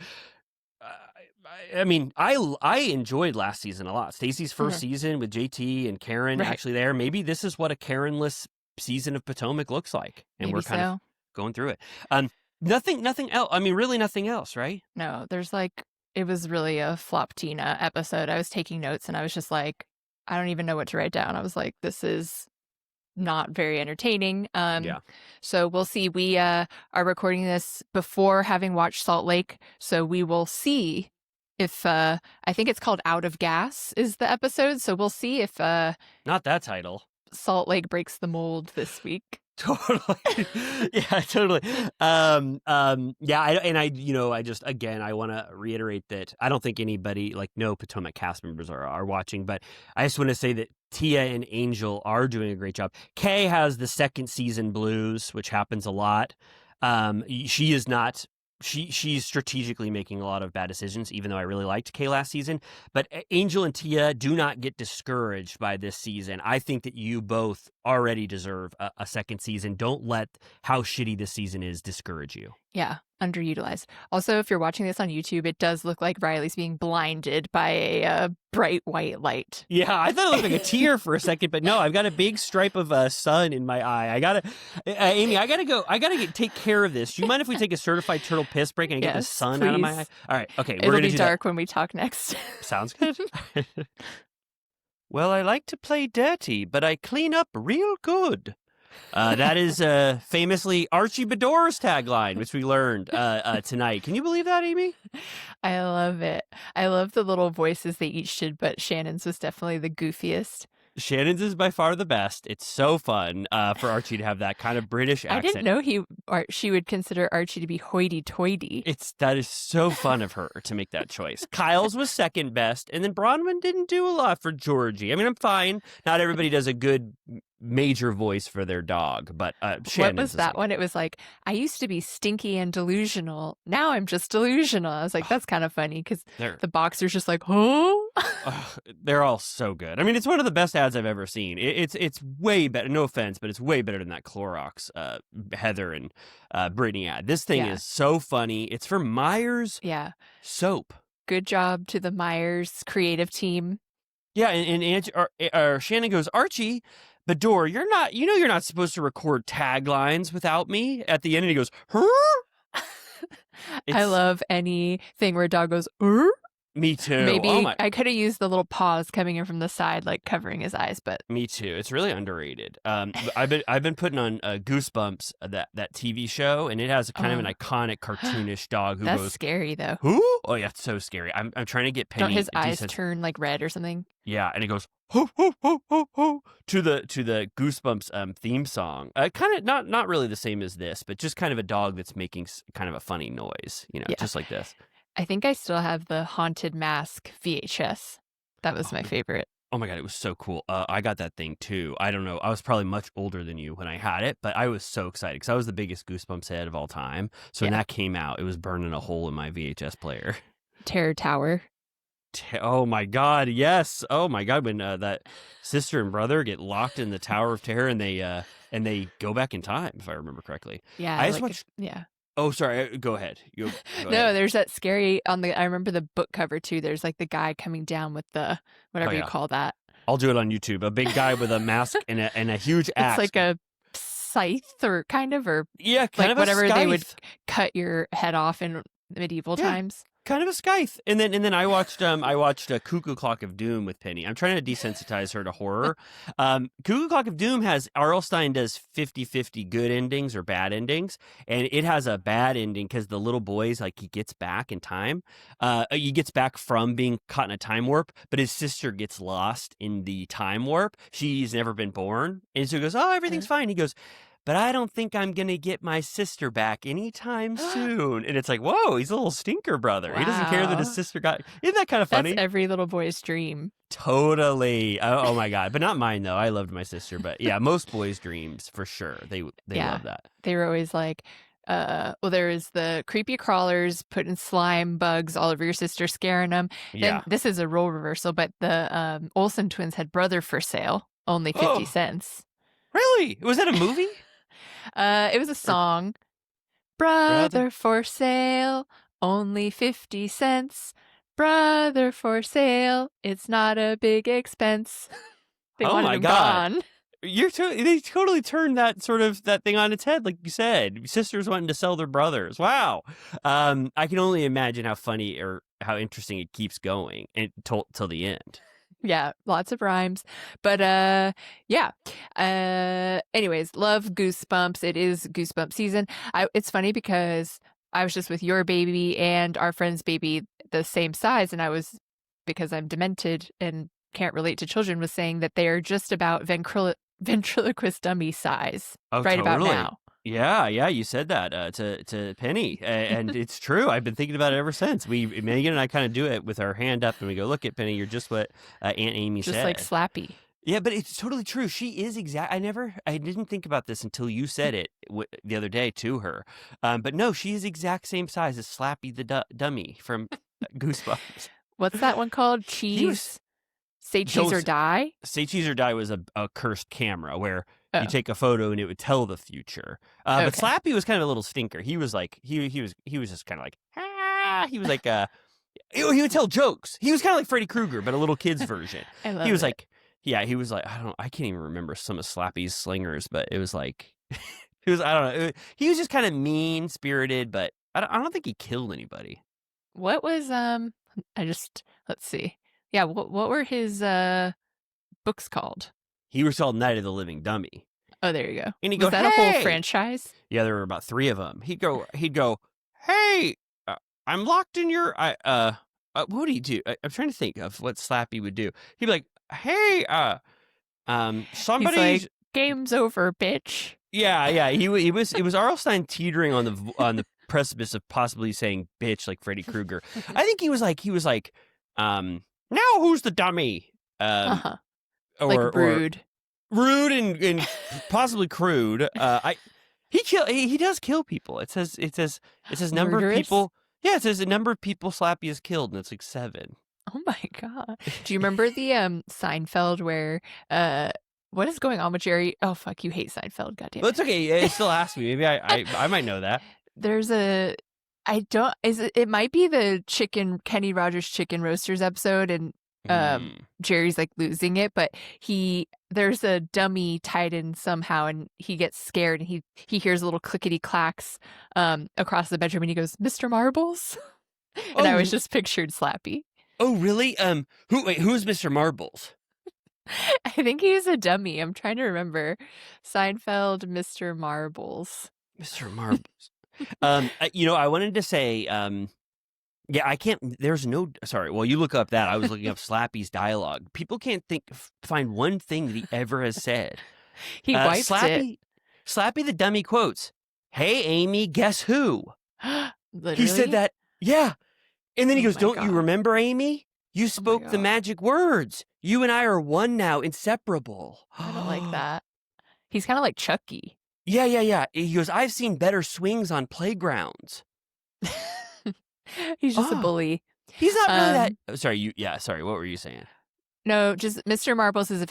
I enjoyed last season a lot. Stacey's first season with JT and Karen actually there. Maybe this is what a Karen-less season of Potomac looks like. And maybe we're kind of going through it. Nothing else. I mean, really nothing else, right? No, it was really a flop Tina episode. I was taking notes and I was just like, I don't even know what to write down. I was like, this is not very entertaining. So we'll see. We are recording this before having watched Salt Lake. So we will see if, I think it's called Out of Gas is the episode. So we'll see if, not that title. Salt Lake breaks the mold this week. Totally. Yeah, totally. I just, again, I want to reiterate that I don't think anybody, like no Potomac cast members are watching, but I just want to say that Tia and Angel are doing a great job. Kay has the second season blues, which happens a lot. She is not, she's strategically making a lot of bad decisions, even though I really liked Kay last season. But Angel and Tia, do not get discouraged by this season. I think that you both already deserve a second season. Don't let how shitty this season is discourage you. Yeah, underutilized. Also, if you're watching this on YouTube, it does look like Riley's being blinded by a bright white light. Yeah, I thought it looked like a tear for a second, but no, I've got a big stripe of sun in my eye. Amy, I gotta go. I gotta take care of this. Do you mind if we take a certified turtle piss break and I get the sun out of my eye? All right, okay. It'll be dark when we talk next. Sounds good. Well, I like to play dirty, but I clean up real good. That is famously Archie Bedore's tagline, which we learned tonight. Can you believe that, Amy? I love it. I love the little voices they each did, but Shannon's was definitely the goofiest. Shannon's is by far the best. It's so fun for Archie to have that kind of British accent. I didn't know she would consider Archie to be hoity-toity. That is so fun of her to make that choice. Kyle's was second best, and then Bronwyn didn't do a lot for Georgie. I mean, I'm fine. Not everybody does a good major voice for their dog, but Shannon's. What was that one? It was like, I used to be stinky and delusional. Now I'm just delusional. I was like, that's kind of funny because the boxer's just like, huh? They're all so good. I mean, it's one of the best ads I've ever seen. It's way better. No offense, but it's way better than that Clorox Heather and Brittany ad. This thing is so funny. It's for Myers soap. Good job to the Myers creative team. Yeah, and Shannon goes, Archie, Bedore, you're not supposed to record taglines without me. At the end, and he goes, huh? I love anything where a dog goes, Me too. Maybe I could have used the little pause coming in from the side, like covering his eyes, but me too. It's really underrated. I've been putting on Goosebumps, that TV show, and it has a kind of an iconic cartoonish dog who that's goes scary though. Who? Oh yeah, it's so scary. I'm trying to get Penny. Don't his eyes turn like red or something? Yeah, and it goes ho ho ho ho ho to the Goosebumps theme song. Kind of not really the same as this, but just kind of a dog that's making kind of a funny noise, just like this. I think I still have the Haunted Mask VHS. That was my favorite. Oh my God, it was so cool. I got that thing too. I don't know. I was probably much older than you when I had it, but I was so excited because I was the biggest Goosebumps head of all time. So when that came out, it was burning a hole in my VHS player. Terror Tower. Oh my God, yes. Oh my God, when that sister and brother get locked in the Tower of Terror and they go back in time, if I remember correctly. Yeah, I just like watched. yeah. Oh, sorry. Go ahead. Go No, ahead. there's that scary I remember the book cover too. There's like the guy coming down with the Oh whatever you yeah, call that. I'll do it on YouTube. A big guy with a mask and a huge It's axe. like a scythe or kind of, or Yeah, kind like of a whatever they would scythe. cut your head off in medieval Yeah, times. kind of a scythe. And then I watched a Cuckoo Clock of Doom with Penny. I'm trying to desensitize her to horror. Cuckoo Clock of Doom has R.L. Stine does 50-50 good endings or bad endings, and it has a bad ending because the little boy's like he gets back in time. He gets back from being caught in a time warp, but his sister gets lost in the time warp. She's never been born, and so he goes, "Oh, everything's fine." He goes, "But I don't think I'm going to get my sister back anytime soon." And it's like, whoa, he's a little stinker brother. He doesn't care that his Wow. sister got... Isn't that kind of funny? That's every little boy's dream. Totally. Oh my God. But not mine, though. I loved my sister. But yeah, most boys' dreams, for sure. They Yeah. love that. They were always like, well, there is the creepy crawlers putting slime bugs all over your sister, scaring them. Yeah. Then this is a role reversal, but the Olsen twins had Brother for Sale, only 50 cents. Really? Was that a movie? It was a song. Brother for sale, only 50 cents. Brother for sale, it's not a big expense. They Oh wanted my him God. gone. They totally turned that thing on its head, like you said. Sisters wanting to sell their brothers. Wow. I can only imagine how funny or how interesting it keeps going till the end. Yeah, lots of rhymes. But yeah. Anyways, love Goosebumps. It is Goosebumps season. It's funny because I was just with your baby and our friend's baby the same size, and I was, because I'm demented and can't relate to children, was saying that they are just about ventriloquist dummy size right about now. Yeah, you said that to Penny, and it's true. I've been thinking about it ever since. Megan and I kind of do it with our hand up, and we go, "Look at Penny, you're just what Aunt Amy said." Just like Slappy. Yeah, but it's totally true. She is exact. I didn't think about this until you said it the other day to her. But no, she is exact same size as Slappy the dummy from Goosebumps. What's that one called? Cheese? Say Cheese or Die? Say Cheese or Die was a cursed camera where you take a photo and it would tell the future. But Slappy was kind of a little stinker. He was like he was just kind of like he was like he would tell jokes. He was kind of like Freddy Krueger, but a little kid's version. He was like, yeah, he was like, I can't even remember some of Slappy's slingers, but it was like I don't know. He was just kind of mean spirited, but I don't think he killed anybody. What was let's see. Yeah, what were his books called? He was called Night of the Living Dummy. Oh, there you go. And was that a whole franchise? Yeah, there were about 3 of them. He'd go, "Hey, I'm locked in your what would he do?" I'm trying to think of what Slappy would do. He'd be like, "Hey, somebody." He's like, "Game's over, bitch." Yeah. It was R.L. Stine teetering on the precipice of possibly saying "bitch" like Freddy Krueger. I think he was like, "Now who's the dummy?" Like rude. Rude and possibly crude. He does kill people. It says number Murderous? of people. Yeah, it says the number of people Slappy has killed, and it's like 7. Oh my God. Do you remember the Seinfeld where what is going on with Jerry? Oh fuck, you hate Seinfeld, goddamn. Well, it's okay. It still asked me. Maybe I might know that. There's it might be the Kenny Rogers Chicken Roasters episode, and Jerry's like losing it, but there's a dummy tied in somehow, and he gets scared, and he hears little clickety clacks across the bedroom, and he goes, "Mr. Marbles?" And I was just pictured Slappy. Oh really? Who's Mr. Marbles? I think he's a dummy. I'm trying to remember. Seinfeld, Mr. Marbles. Mr. Marbles. I wanted to say, yeah, I can't. There's no. Sorry. Well, you look up that. I was looking up Slappy's dialogue. People can't find one thing that he ever has said. He wiped it. Slappy the dummy quotes, "Hey, Amy, guess who?" Literally? He said that. Yeah. And then he goes, "Don't God. you remember, Amy? You spoke the magic words. You and I are one now, inseparable." I don't like that. He's kind of like Chucky. Yeah. He goes, "I've seen better swings on playgrounds." He's just a bully. He's not really that. Um, Sorry, sorry. What were you saying? no, just Mr. Marbles is a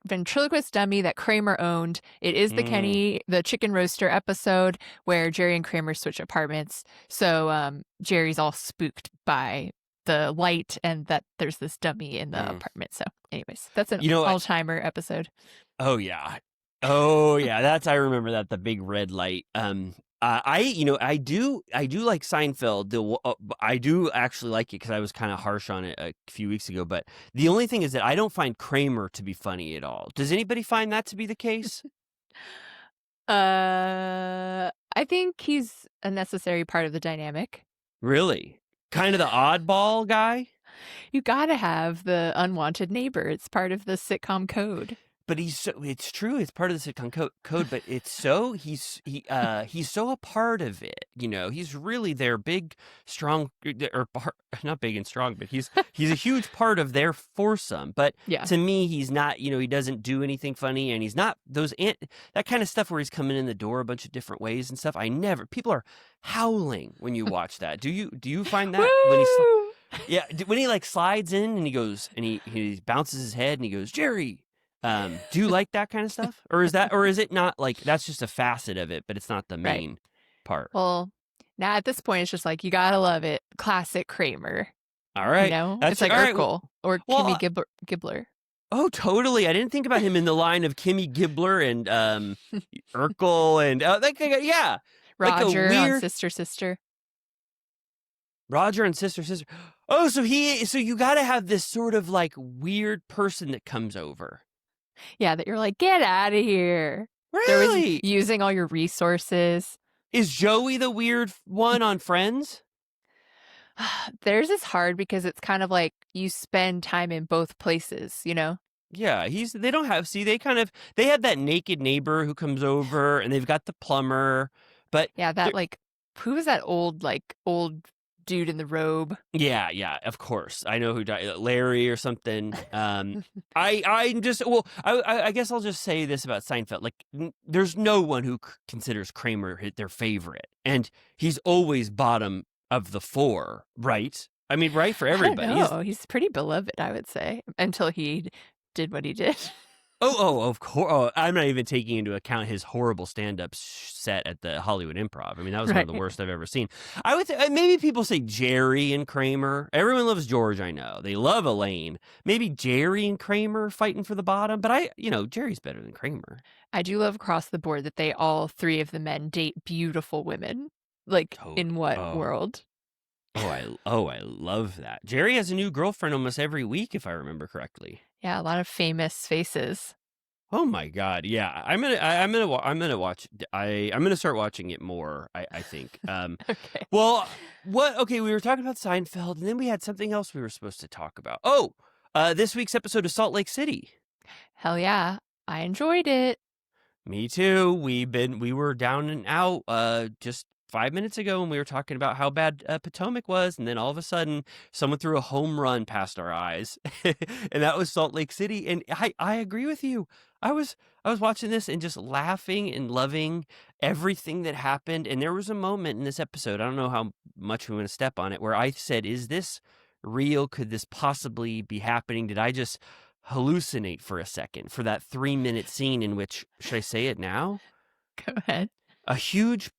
ventriloquist dummy that Kramer owned. It is Mm, the chicken roaster episode where Jerry and Kramer switch apartments. So Jerry's all spooked by the light and that there's this dummy in the mm. apartment. So, anyways, that's an You know what? all-timer episode. Oh yeah. Oh yeah, I remember that, the big red light. I do like Seinfeld. I do actually like it because I was kind of harsh on it a few weeks ago. But the only thing is that I don't find Kramer to be funny at all. Does anybody find that to be the case? I think he's a necessary part of the dynamic. Really? Kind of the oddball guy? You gotta have the unwanted neighbor. It's part of the sitcom code. But it's true, it's part of the sitcom code, but it's so, he's so a part of it, he's really their big, strong, not big and strong, but he's a huge part of their foursome. But Yeah. to me, he's not, he doesn't do anything funny, and he's not that kind of stuff where he's coming in the door a bunch of different ways and stuff. People are howling when you watch that. Do you find that when Woo! yeah, when he like slides in and he goes and he bounces his head and he goes, Jerry. Do you like that kind of stuff? Or is it not like that's just a facet of it, but it's not the Right. main part? Well, now at this point, it's just like, you gotta love it. Classic Kramer. All right. It's like all right. Urkel or Well, Kimmy Gibbler. Oh, totally. I didn't think about him in the line of Kimmy Gibbler and Urkel and yeah. Roger like on Sister Sister. Roger and Sister. Oh, so you got to have this sort of like weird person that comes over. Yeah, that you're like, get out of here. There was using all your resources. Is Joey the weird one on Friends? Theirs is hard because it's kind of like you spend time in both places, Yeah, they have that naked neighbor who comes over and they've got the plumber, but yeah, that like, who was that old dude in the robe? Yeah, of course. I know who died, Larry or something. I guess I'll just say this about Seinfeld. Like, there's no one who considers Kramer their favorite, and he's always bottom of the four, right? I mean, right, for everybody. I don't know. He's pretty beloved, I would say, until he did what he did. Of course. Oh, I'm not even taking into account his horrible stand-up set at the Hollywood Improv. I mean, that was one of the worst I've ever seen. I would maybe people say Jerry and Kramer. Everyone loves George, I know. They love Elaine. Maybe Jerry and Kramer fighting for the bottom, but Jerry's better than Kramer. I do love across the board that all three of the men date beautiful women. Like, in what world? I love that. Jerry has a new girlfriend almost every week, if I remember correctly. Yeah, a lot of famous faces. Oh my God! Yeah, I'm gonna watch. I'm gonna start watching it more. I think. Okay. Well, Okay, we were talking about Seinfeld, and then we had something else we were supposed to talk about. This week's episode of Salt Lake City. Hell yeah, I enjoyed it. Me too. We were down and out just 5 minutes ago, and we were talking about how bad Potomac was, and then all of a sudden someone threw a home run past our eyes, and that was Salt Lake City. And I agree with you. I was watching this and just laughing and loving everything that happened. And there was a moment in this episode, I don't know how much we want to step on it, where I said, is this real? Could this possibly be happening? Did I just hallucinate for a second for that 3-minute scene in which, should I say it now? Go ahead. A huge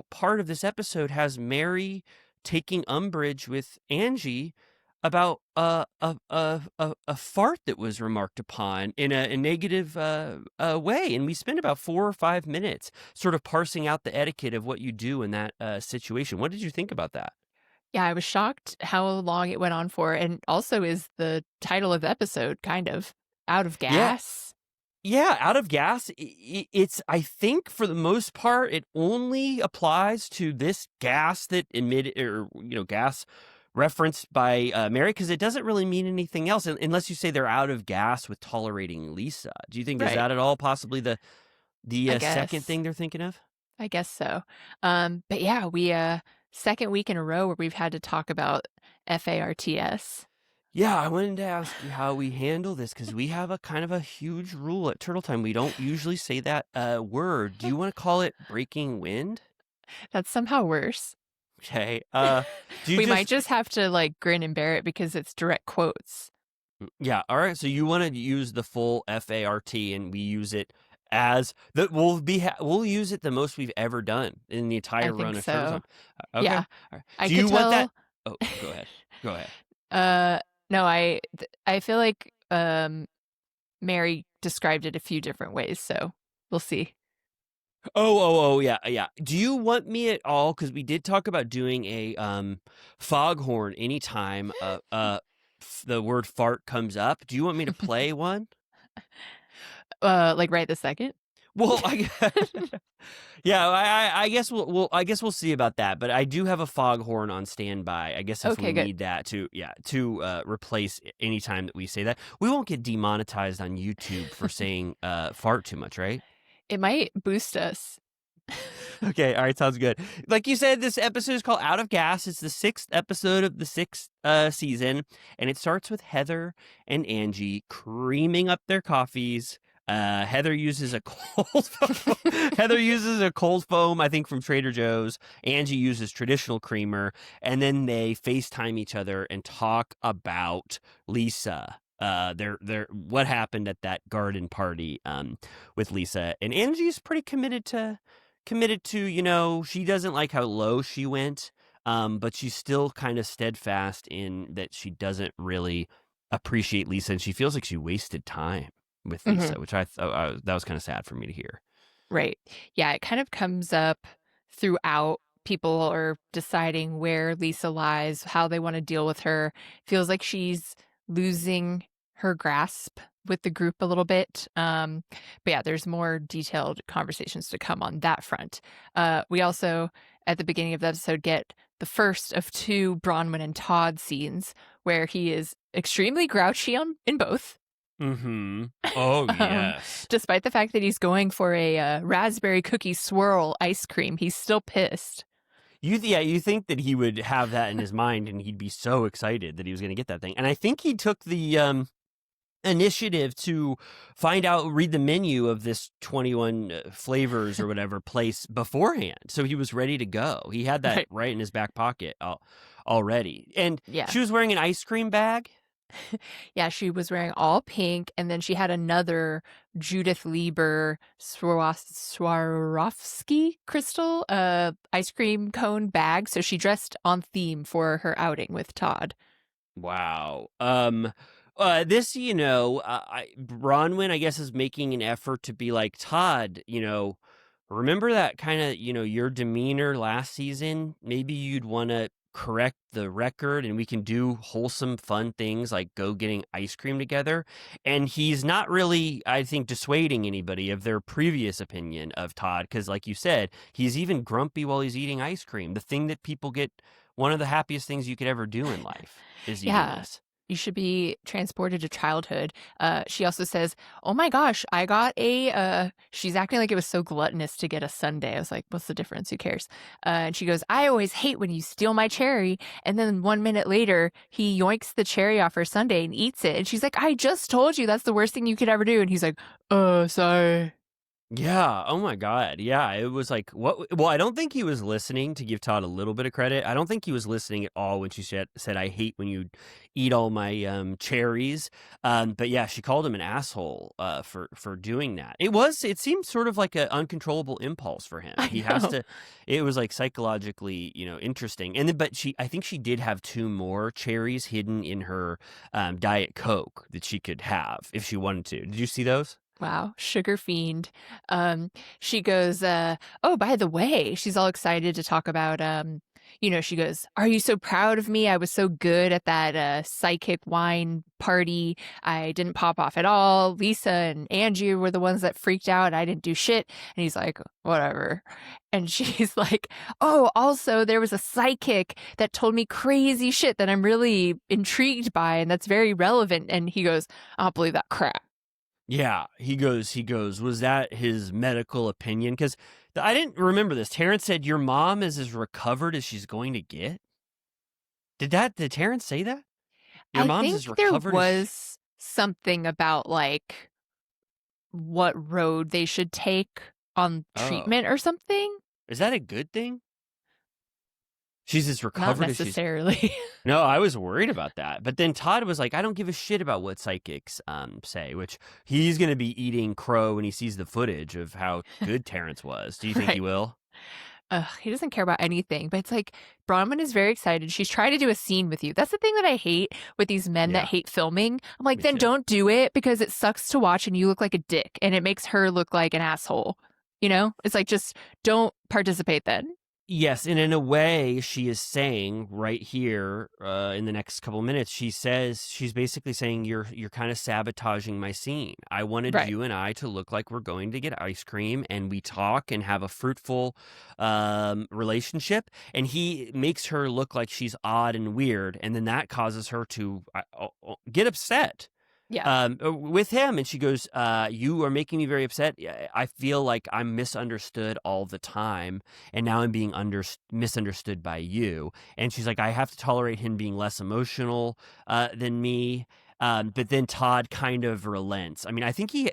part of this episode has Mary taking umbrage with Angie about a fart that was remarked upon in a negative way, and we spent about 4 or 5 minutes sort of parsing out the etiquette of what you do in that situation. What did you think about that? Yeah, I was shocked how long it went on for, and also is the title of the episode kind of Out of Gas. Yeah, Out of Gas. It's, I think, for the most part, it only applies to this gas that emitted, or gas referenced by Mary, because it doesn't really mean anything else unless you say they're out of gas with tolerating Lisa. Do you think is that at all possibly the second thing they're thinking of? I guess so. But yeah, we second week in a row where we've had to talk about FARTS. Yeah, I wanted to ask you how we handle this, because we have a kind of a huge rule at Turtle Time. We don't usually say that word. Do you want to call it breaking wind? That's somehow worse. Okay. Do you We might just just have to like grin and bear it because it's direct quotes. yeah, all right. So you want to use the full FART and we use it as the we'll use it the most we've ever done in the I entire run think of Sugar so. Time. Okay. Yeah, All right. I Do could you want that? tell. Oh, go ahead. Go ahead. uh, no, I feel like Mary described it a few different ways, so we'll see. Oh, yeah, yeah. Do you want me at all? Because we did talk about doing a foghorn anytime the word fart comes up. Do you want me to play one? Like right this second. Well, yeah, I guess we'll see about that. But I do have a foghorn on standby. I guess if we Okay, good. need that to replace any time that we say that, we won't get demonetized on YouTube for saying fart too much, right? It might boost us. Okay, all right, sounds good. Like you said, this episode is called Out of Gas. It's the 6th episode of the 6th season, and it starts with Heather and Angie creaming up their coffees. Heather uses a cold foam. Heather uses a cold foam, I think, from Trader Joe's. Angie uses traditional creamer, and then they FaceTime each other and talk about Lisa. Their what happened at that garden party with Lisa, and Angie's pretty committed to, she doesn't like how low she went, but she's still kind of steadfast in that she doesn't really appreciate Lisa, and she feels like she wasted time with Lisa, Mhm. which I thought that was kind of sad for me to hear. Right. Yeah, it kind of comes up throughout. People are deciding where Lisa lies, how they want to deal with her. Feels like she's losing her grasp with the group a little bit. But yeah, there's more detailed conversations to come on that front. We also, at the beginning of the episode, get the first of two Bronwyn and Todd scenes where he is extremely grouchy in both. Mm-hmm. Oh, Um, yes. despite the fact that he's going for a raspberry cookie swirl ice cream, he's still pissed. You think that he would have that in his mind and he'd be so excited that he was going to get that thing. And I think he took the initiative to read the menu of this 21 flavors or whatever place beforehand. So he was ready to go. He had that Right. right in his back pocket already. And Yeah. she was wearing an ice cream bag. Yeah, she was wearing all pink, and then she had another Judith Lieber Swarovski crystal ice cream cone bag. So she dressed on theme for her outing with Todd. Wow. This, Bronwyn, I guess, is making an effort to be like, Todd, remember that kind of, your demeanor last season? Maybe you'd want to correct the record and we can do wholesome, fun things like go getting ice cream together. And he's not really, I think, dissuading anybody of their previous opinion of Todd. Because, like you said, he's even grumpy while he's eating ice cream. The thing that people get, one of the happiest things you could ever do in life is eating Yeah. this. You should be transported to childhood. She also says, "Oh my gosh, I got a." She's acting like it was so gluttonous to get a sundae. I was like, "What's the difference? Who cares?" And she goes, "I always hate when you steal my cherry." And then 1 minute later, he yoinks the cherry off her sundae and eats it. And she's like, "I just told you that's the worst thing you could ever do." And he's like, sorry." Yeah. Oh my God. Yeah. It was like, what? Well, I don't think he was listening, to give Todd a little bit of credit. I don't think he was listening at all when she said, I hate when you eat all my cherries. But yeah, she called him an asshole for doing that. It seemed sort of like an uncontrollable impulse for him. I He has know. to, it was like psychologically, interesting. And then, but I think she did have two more cherries hidden in her Diet Coke that she could have if she wanted to. Did you see those? Wow, sugar fiend. She goes, oh, by the way, she's all excited to talk about, she goes, "Are you so proud of me? I was so good at that psychic wine party. I didn't pop off at all. Lisa and Angie were the ones that freaked out. I didn't do shit." And he's like, "Whatever." And she's like, "Oh, also, there was a psychic that told me crazy shit that I'm really intrigued by, and that's very relevant." And he goes, "I don't believe that crap." Yeah, he goes, was that his medical opinion? Because I didn't remember this. Terrence said, your mom is as recovered as she's going to get. Did Terrence say that? Your I mom's think as there recovered as. was something about like what road they should take on Oh, treatment or something. is that a good thing? She's as Not recovered as she's. necessarily. No, I was worried about that. But then Todd was like, I don't give a shit about what psychics say, which he's going to be eating crow when he sees the footage of how good Terrence was. Do you think he Right. will? He doesn't care about anything, but it's like Bronwyn is very excited. She's trying to do a scene with you. That's the thing that I hate with these men that Yeah. hate filming. I'm like, Me then too. don't do it because it sucks to watch and you look like a dick and it makes her look like an asshole. You know, it's like, just don't participate then. Yes, and in a way, she is saying right here in the next couple of minutes, she's basically saying you're kind of sabotaging my scene. I wanted Right. you and I to look like we're going to get ice cream and we talk and have a fruitful relationship, and he makes her look like she's odd and weird, and then that causes her to get upset. Yeah. With him, and she goes, you are making me very upset. I feel like I'm misunderstood all the time, and now I'm being misunderstood by you. And she's like, I have to tolerate him being less emotional than me. But then Todd kind of relents. I mean, I think he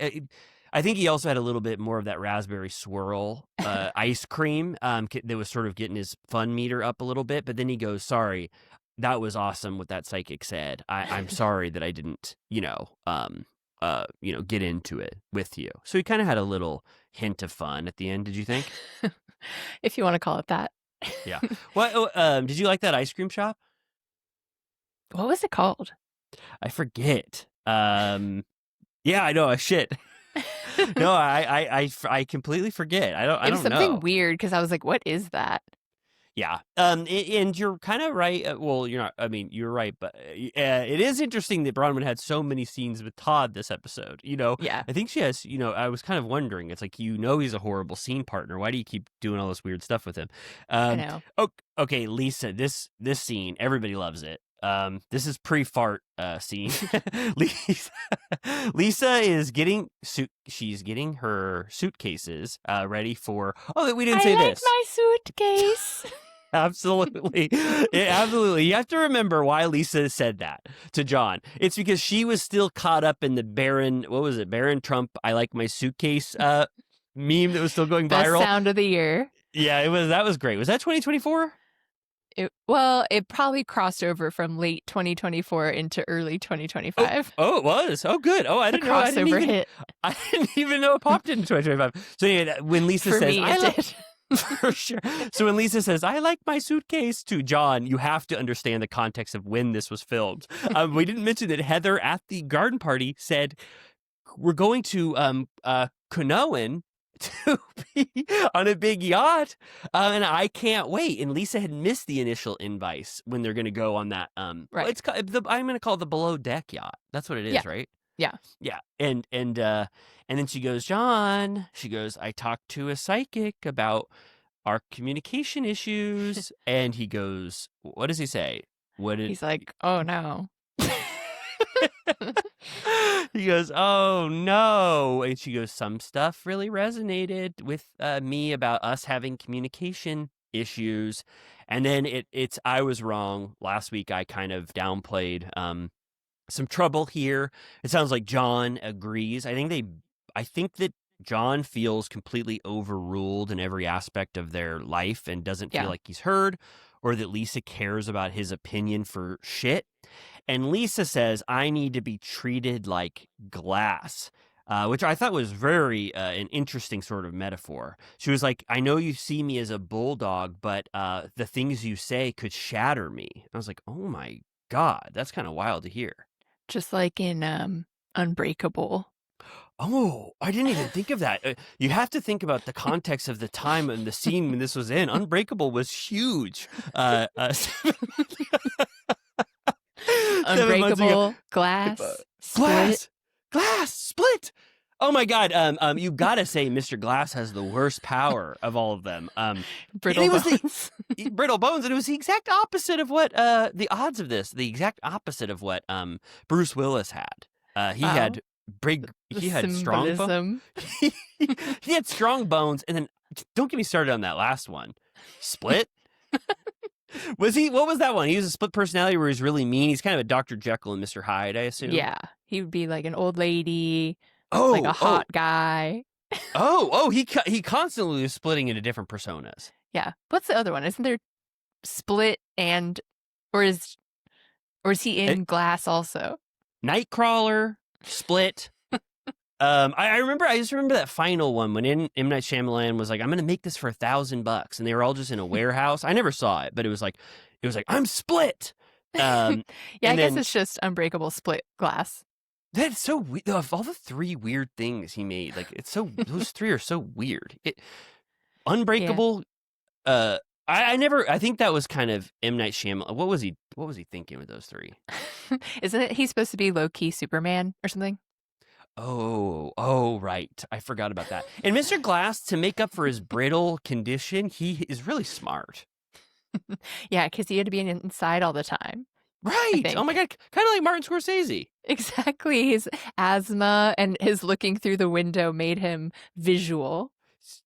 also had a little bit more of that raspberry swirl ice cream that was sort of getting his fun meter up a little bit. But then he goes, sorry, that was awesome what that psychic said. I'm sorry that I didn't, get into it with you. So he kind of had a little hint of fun at the end. Did you think? If you want to call it that. Yeah. Well, did you like that ice cream shop? What was it called? I forget. Yeah, I know. Shit. No, I completely forget. I don't It was something know. weird because I was like, what is that? Yeah. And you're kind of right. Well, you're not. I mean, you're right, but it is interesting that Bronwyn had so many scenes with Todd this episode. Yeah. I think she has. I was kind of wondering. It's like he's a horrible scene partner. Why do you keep doing all this weird stuff with him? I know. Okay, Lisa. This scene, everybody loves it. This is pre-fart scene. Lisa is getting she's getting her suitcases ready for. Oh, we didn't say this. My suitcase. Absolutely. Absolutely. You have to remember why Lisa said that to John. It's because she was still caught up in the Barron Trump, I like my suitcase meme that was still going Best viral. sound of the year. Yeah, that was great. Was that 2024? It probably crossed over from late 2024 into early 2025. Oh, it was. Oh, good. Oh, I didn't know. Crossover hit. I didn't even know it popped into 2025. So anyway, when Lisa For says, me, it did. For sure. So when Lisa says, I like my suitcase to John, you have to understand the context of when this was filmed. We didn't mention that Heather at the garden party said, we're going to Kanoan to be on a big yacht, and I can't wait. And Lisa had missed the initial invite when they're going to go on that. Right. I'm going to call it the below deck yacht. That's what it is, Yeah. right? Yeah. Yeah. And then she goes, John, I talked to a psychic about our communication issues. And he goes, what does he say? He's like, oh no. He goes, oh no. And she goes, some stuff really resonated with me about us having communication issues. And then I was wrong. Last week I kind of downplayed some trouble here. It sounds like John agrees. I think that John feels completely overruled in every aspect of their life and doesn't feel like he's heard, or that Lisa cares about his opinion for shit. And Lisa says, I need to be treated like glass, which I thought was very an interesting sort of metaphor. She was like, I know you see me as a bulldog, but the things you say could shatter me. I was like, oh my God, that's kind of wild to hear. Just like in Unbreakable. Oh, I didn't even think of that. You have to think about the context of the time and the scene when this was in. Unbreakable was huge. Unbreakable, glass, split. Oh my God. You gotta say Mr. Glass has the worst power of all of them. Brittle bones. Brittle bones. And it was the exact opposite of what the odds of this, the exact opposite of what Bruce Willis had. He had strong bones. He had strong bones, and then don't get me started on that last one. Split. What was that one? He was a split personality where he's really mean. He's kind of a Dr. Jekyll and Mr. Hyde, I assume. Yeah. He would be like an old lady, like a hot guy. He constantly is splitting into different personas. Yeah. What's the other one? Isn't there Split or is he in Glass also? Nightcrawler, Split. I just remember that final one when M. Night Shyamalan was like, I'm going to make this for $1,000, and they were all just in a warehouse. I never saw it, but it was like, I'm Split. Yeah, I guess it's just Unbreakable, Split, Glass. That's so weird. Of all the three weird things he made, like those three are so weird. Unbreakable. Yeah. I think that was kind of M. Night Shyamalan. What was he thinking with those three? Isn't it? He's supposed to be low-key Superman or something? Oh, right. I forgot about that. And Mr. Glass, to make up for his brittle condition, he is really smart. Yeah, because he had to be inside all the time. Right. Oh my God. Kind of like Martin Scorsese. Exactly. His asthma and his looking through the window made him visual.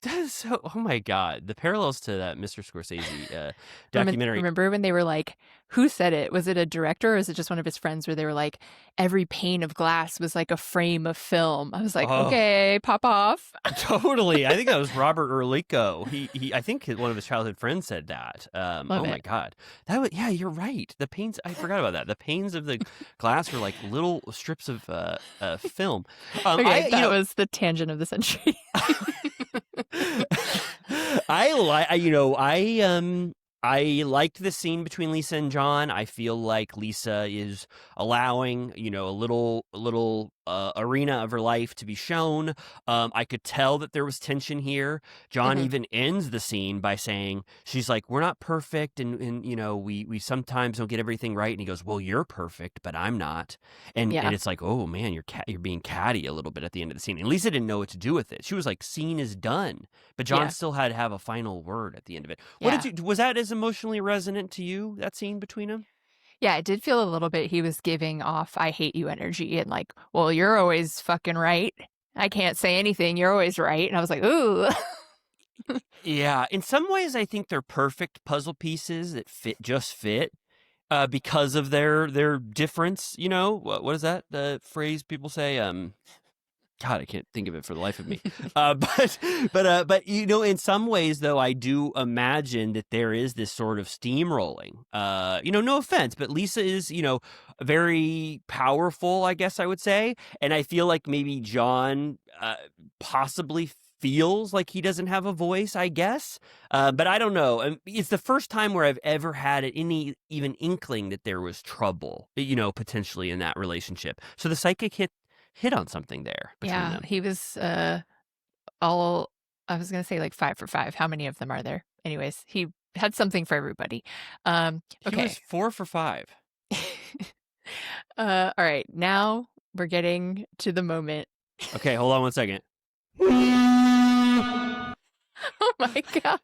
That is so. Oh my God, the parallels to that Mr. Scorsese documentary. Remember when they were like, who said it? Was it a director or is it just one of his friends where they were like, every pane of glass was like a frame of film? I was like, okay, pop off. Totally. I think that was Robert Urlico. He I think one of his childhood friends said that. My God, yeah, you're right. The panes. I forgot about that. The panes of the glass were like little strips of film. That was the tangent of the century. I liked the scene between Lisa and John. I feel like Lisa is allowing, a little arena of her life to be shown. I could tell that there was tension here. John even ends the scene by saying, she's like, we're not perfect. And we sometimes don't get everything right. And he goes, well, you're perfect, but I'm not. And it's like, oh man, you're being catty a little bit at the end of the scene. And Lisa didn't know what to do with it. She was like, scene is done. But John still had to have a final word at the end of it. Was that as emotionally resonant to you, that scene between them? Yeah, it did feel a little bit he was giving off I hate you energy and like, well, you're always fucking right. I can't say anything. You're always right. And I was like, ooh. Yeah. In some ways, I think they're perfect puzzle pieces that fit because of their difference. What is that? The phrase people say? God, I can't think of it for the life of me. But in some ways, though, I do imagine that there is this sort of steamrolling. No offense, but Lisa is, very powerful, I guess I would say. And I feel like maybe John possibly feels like he doesn't have a voice, I guess. But I don't know. It's the first time where I've ever had any even inkling that there was trouble, potentially in that relationship. So the psychic hit on something there. Yeah, he was I was going to say like 5 for 5. How many of them are there? Anyways, he had something for everybody. Okay. He was 4 for 5. All right, now we're getting to the moment. Okay, hold on one second. Oh my God.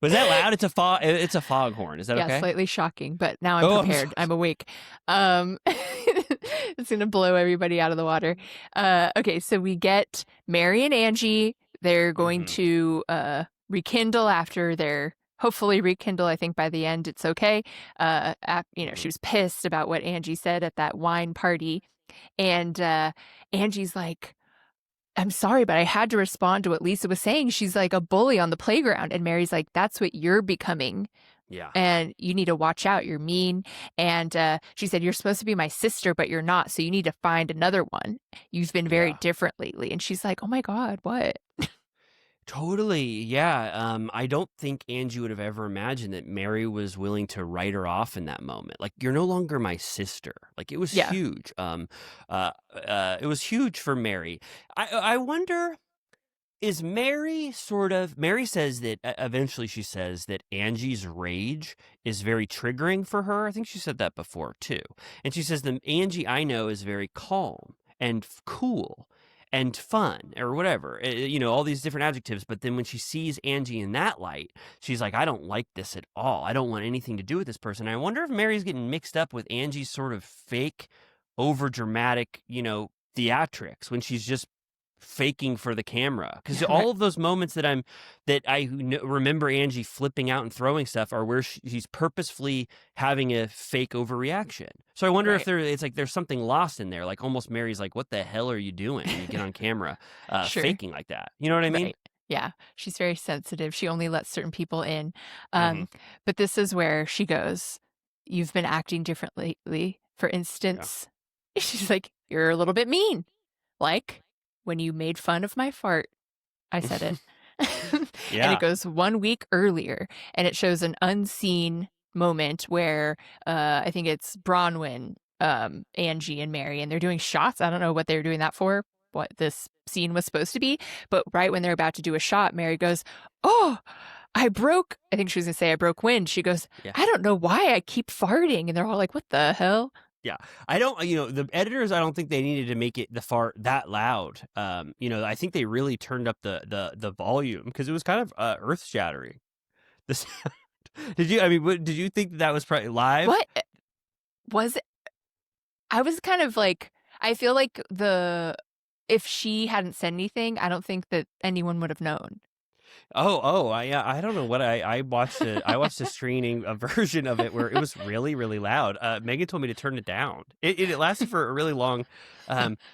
Was that loud? It's a foghorn. Is that okay? Yeah, slightly shocking, but now I'm prepared. I'm awake. It's going to blow everybody out of the water. Okay, so we get Mary and Angie. They're going to rekindle after their hopefully rekindle. I think by the end it's okay. She was pissed about what Angie said at that wine party. And Angie's like, I'm sorry, but I had to respond to what Lisa was saying. She's like a bully on the playground. And Mary's like, that's what you're becoming. Yeah. And you need to watch out. You're mean. And she said, you're supposed to be my sister, but you're not. So you need to find another one. You've been very different lately. And she's like, oh my God, what? Totally. Yeah. I don't think Angie would have ever imagined that Mary was willing to write her off in that moment. Like, you're no longer my sister. Like, it was huge. It was huge for Mary. I wonder, is Mary Mary says that eventually she says that Angie's rage is very triggering for her. I think she said that before too. And she says the Angie I know is very calm and cool and fun or whatever, all these different adjectives. But then when she sees Angie in that light, she's like, I don't like this at all. I don't want anything to do with this person. I wonder if Mary's getting mixed up with Angie's sort of fake, over dramatic, theatrics when she's just faking for the camera. Because all of those moments that I remember Angie flipping out and throwing stuff are where she's purposefully having a fake overreaction. So I wonder if it's like there's something lost in there. Like almost Mary's like, what the hell are you doing when you get on camera faking like that? You know what I mean? Right. Yeah, she's very sensitive. She only lets certain people in. Hmm. But this is where she goes, "You've been acting different lately. For Yeah. instance," she's like, "You're a little bit mean. Like when you made fun of my fart." I said it. And it Yeah. goes 1 week earlier, and it shows an unseen moment where I think it's Bronwyn, Angie, and Mary, and they're doing shots. I don't know what they were doing that for, what this scene was supposed to be, but right when they're about to do a shot, Mary goes, "Oh, I think she was gonna say I broke wind." She goes, Yeah. "I don't know why I keep farting." And they're all like, "What the hell?" Yeah, I don't. The editors, I don't think they needed to make it the fart that loud. I think they really turned up the volume because it was kind of earth shattering. This did you? I mean, did you think that was probably live? What was it? I was kind of like, I feel like if she hadn't said anything, I don't think that anyone would have known. I don't know what I watched I watched a screening a version of it where it was really really loud. Megan told me to turn it down. It lasted for a really long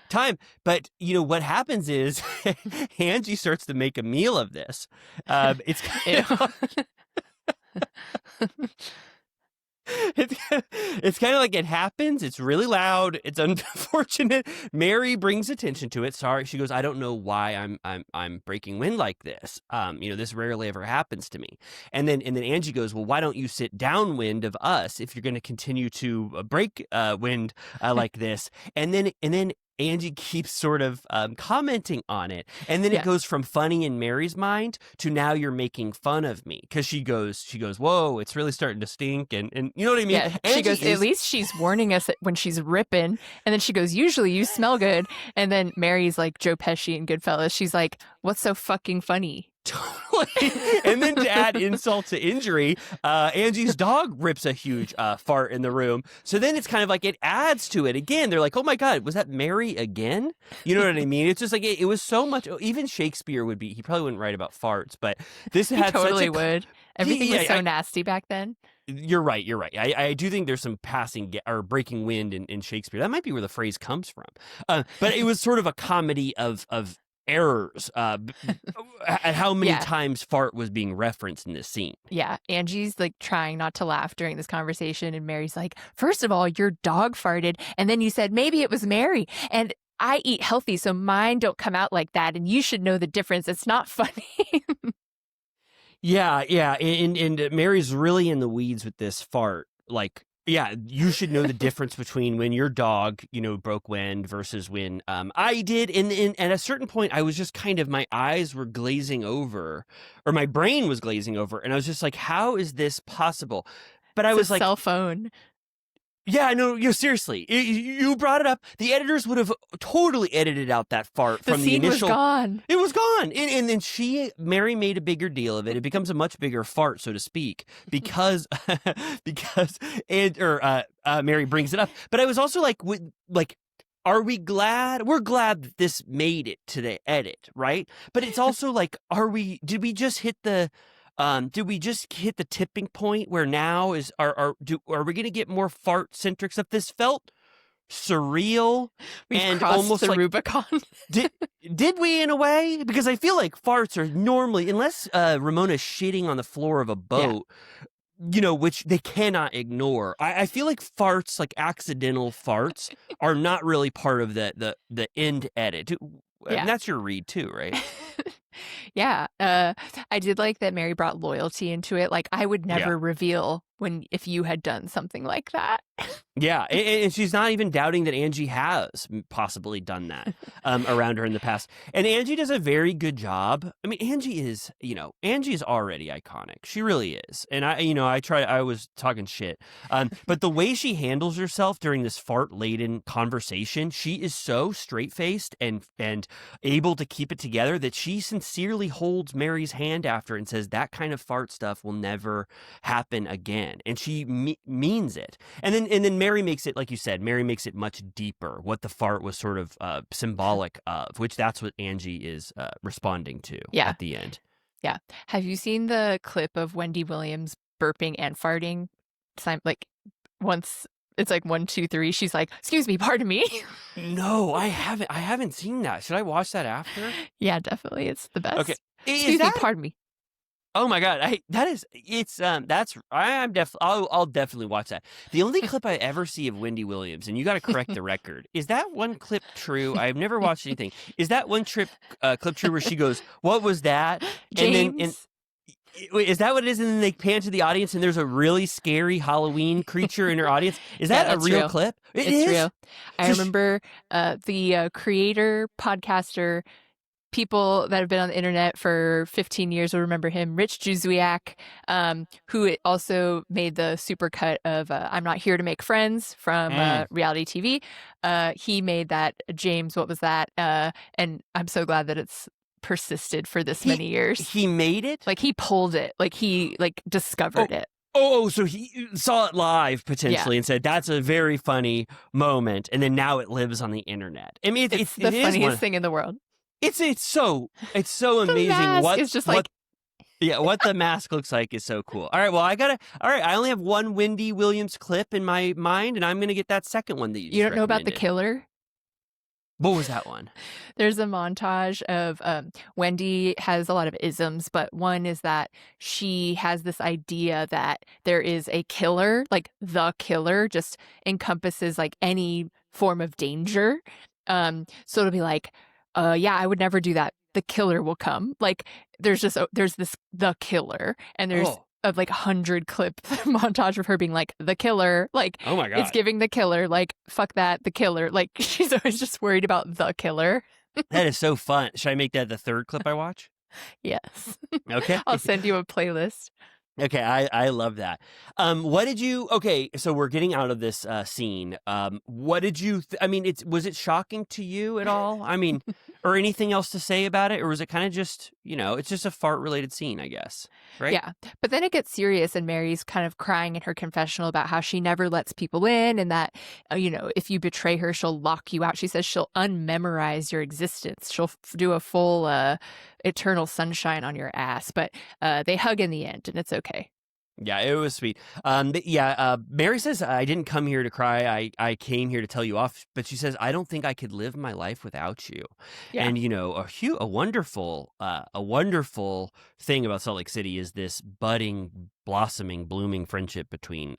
time, but what happens is Angie starts to make a meal of this. It's kind of it's kind of like it happens. It's really loud. It's unfortunate. Mary brings attention to it. Sorry, she goes, "I don't know why I'm breaking wind like this. This rarely ever happens to me." And then Angie goes, "Well, why don't you sit downwind of us if you're going to continue to break wind like this?" And then Angie keeps sort of commenting on it, and then Yeah. it goes from funny in Mary's mind to now you're making fun of me because she goes, "Whoa, it's really starting to stink," and you know what I mean. Yeah, she Angie goes, "At least she's warning us when she's ripping." And then she goes, "Usually you smell good." And then Mary's like Joe Pesci in Goodfellas. She's like, "What's so fucking funny?" Totally. And then to add insult to injury, Angie's dog rips a huge fart in the room. So then it's kind of like it adds to it again. They're like, "Oh my God, was that Mary again?" You know what I mean? It's just like it was so much. Even Shakespeare would be. He probably wouldn't write about farts, but this He had totally such a. would. Everything was Yeah, so nasty back then. you're right. You're right. I do think there's some passing or breaking wind in Shakespeare. That might be where the phrase comes from. But it was sort of a comedy of errors at how many Yeah. times fart was being referenced in this scene. Yeah, Angie's like trying not to laugh during this conversation, and Mary's like, "First of all, your dog farted, and then you said maybe it was Mary, and I eat healthy, so mine don't come out like that, and you should know the difference. It's not funny." Yeah, and Mary's really in the weeds with this fart. Like, yeah, you should know the difference between when your dog, broke wind versus when I did. And at a certain point, I was just kind of my eyes were glazing over, or my brain was glazing over, and I was just like, "How is this possible?" But I It's was a like, cell phone. yeah, no, seriously, you brought it up. The editors would have totally edited out that fart The from the scene was initial. gone. It was gone, and then Mary made a bigger deal of it. It becomes a much bigger fart, so to speak, because Mary brings it up. But I was also like, are we glad? We're glad that this made it to the edit, right? But it's also like, did we just hit the tipping point where now are we going to get more fart centric stuff? This felt surreal We've and crossed almost the like Rubicon. did we in a way? Because I feel like farts are normally, unless Ramona's shitting on the floor of a boat, which they cannot ignore. I feel like farts, like accidental farts, are not really part of the end edit. And Yeah. that's your read too, right? Yeah, I did like that Mary brought loyalty into it. Like, I would never reveal if you had done something like that. Yeah, and she's not even doubting that Angie has possibly done that around her in the past. And Angie does a very good job. I mean, Angie is already iconic. She really is. And I was talking shit. But the way she handles herself during this fart-laden conversation, she is so straight-faced and able to keep it together that she sincerely holds Mary's hand after and says that kind of fart stuff will never happen again. And she means it. And then Mary makes it, like you said, much deeper, what the fart was sort of symbolic of, which that's what Angie is responding to at the end. Yeah. Have you seen the clip of Wendy Williams burping and farting? Like once it's like 1, 2, 3. She's like, excuse me, pardon me. No, I haven't seen that. Should I watch that after? Yeah, definitely. It's the best. Okay. Excuse me, pardon me. Oh my God. I'll definitely watch that. The only clip I ever see of Wendy Williams, and you got to correct the record, is that one clip true? I've never watched anything. Is that one clip true where she goes, "What was that?" James. Is that what it is? And then they pan to the audience and there's a really scary Halloween creature in her audience. Is that a real clip? It's real. I remember the creator, podcaster, people that have been on the internet for 15 years will remember him, Rich Juzwiak, who also made the supercut of I'm Not Here to Make Friends from reality TV. He made that, James, what was that? And I'm so glad that it's persisted for this many years. He made it? Like he pulled it. Like he discovered it. So he saw it live potentially and said, that's a very funny moment. And then now it lives on the internet. I mean, it's the funniest thing in the world. It's so amazing. It's just like, what the mask looks like is so cool. All right, well, I only have one Wendy Williams clip in my mind, and I'm going to get that second one that you don't know about the killer? What was that one? There's a montage of Wendy has a lot of isms, but one is that she has this idea that there is a killer, like the killer just encompasses like any form of danger. So it'll be like, yeah, I would never do that. The killer will come. Like there's this the killer, and there's like 100 clip montage of her being like the killer, like, oh my God, it's giving the killer, like, fuck that, the killer, like she's always just worried about the killer. That is so fun. Should I make that the third clip I watch? Yes. Okay. I'll send you a playlist. Okay, I love that. What did you? Okay, so we're getting out of this scene. What did you? I mean, was it shocking to you at all? I mean, or anything else to say about it, or was it kind of just, it's just a fart-related scene, I guess, right? Yeah, but then it gets serious, and Mary's kind of crying in her confessional about how she never lets people in, and that if you betray her, she'll lock you out. She says she'll unmemorize your existence. She'll do a full eternal sunshine on your ass. But they hug in the end, and it's okay. Yeah, it was sweet. Mary says, I didn't come here to cry. I came here to tell you off. But she says, I don't think I could live my life without you. Yeah. And, a wonderful thing about Salt Lake City is this budding, blossoming, blooming friendship between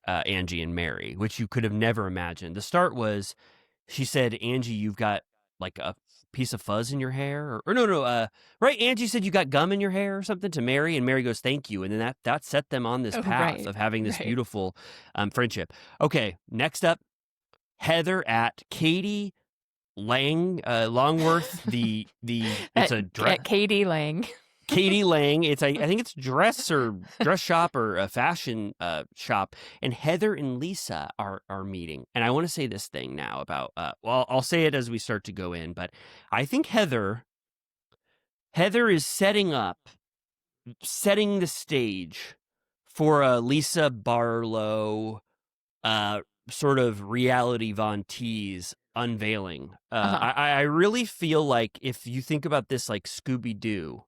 Angie and Mary, which you could have never imagined. The start was, she said, Angie, you've got like a piece of fuzz in your hair, or no, right? Angie said you got gum in your hair or something to Mary, and Mary goes, thank you. And then that set them on this path of having this beautiful friendship. Okay, next up, Heather at Katie Longworth, it's a dress. Katie Lang. Katie Lang. I think it's dress shop or a fashion shop. And Heather and Lisa are meeting. And I want to say this thing now about, I'll say it as we start to go in, but I think Heather is setting the stage for a Lisa Barlow sort of reality Von Teese unveiling. I really feel like if you think about this like Scooby-Doo,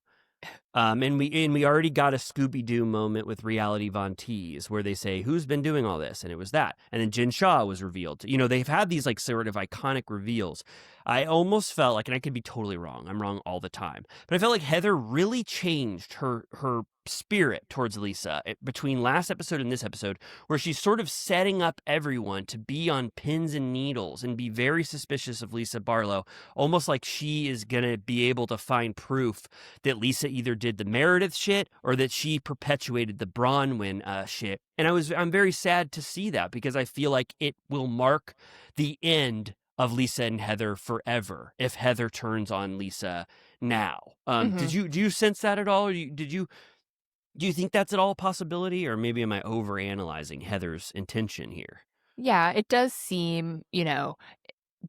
and we already got a Scooby-Doo moment with Reality Von Teese where they say, who's been doing all this? And it was that. And then Jen Shaw was revealed. They've had these like sort of iconic reveals. I almost felt like, and I could be totally wrong, I'm wrong all the time, but I felt like Heather really changed her spirit towards Lisa between last episode and this episode, where she's sort of setting up everyone to be on pins and needles and be very suspicious of Lisa Barlow, almost like she is going to be able to find proof that Lisa either did the Meredith shit or that she perpetuated the Bronwyn shit. And I'm very sad to see that, because I feel like it will mark the end of Lisa and Heather forever if Heather turns on Lisa now. Do you sense that at all? Or do you think that's at all a possibility, or maybe am I overanalyzing Heather's intention here? Yeah, it does seem,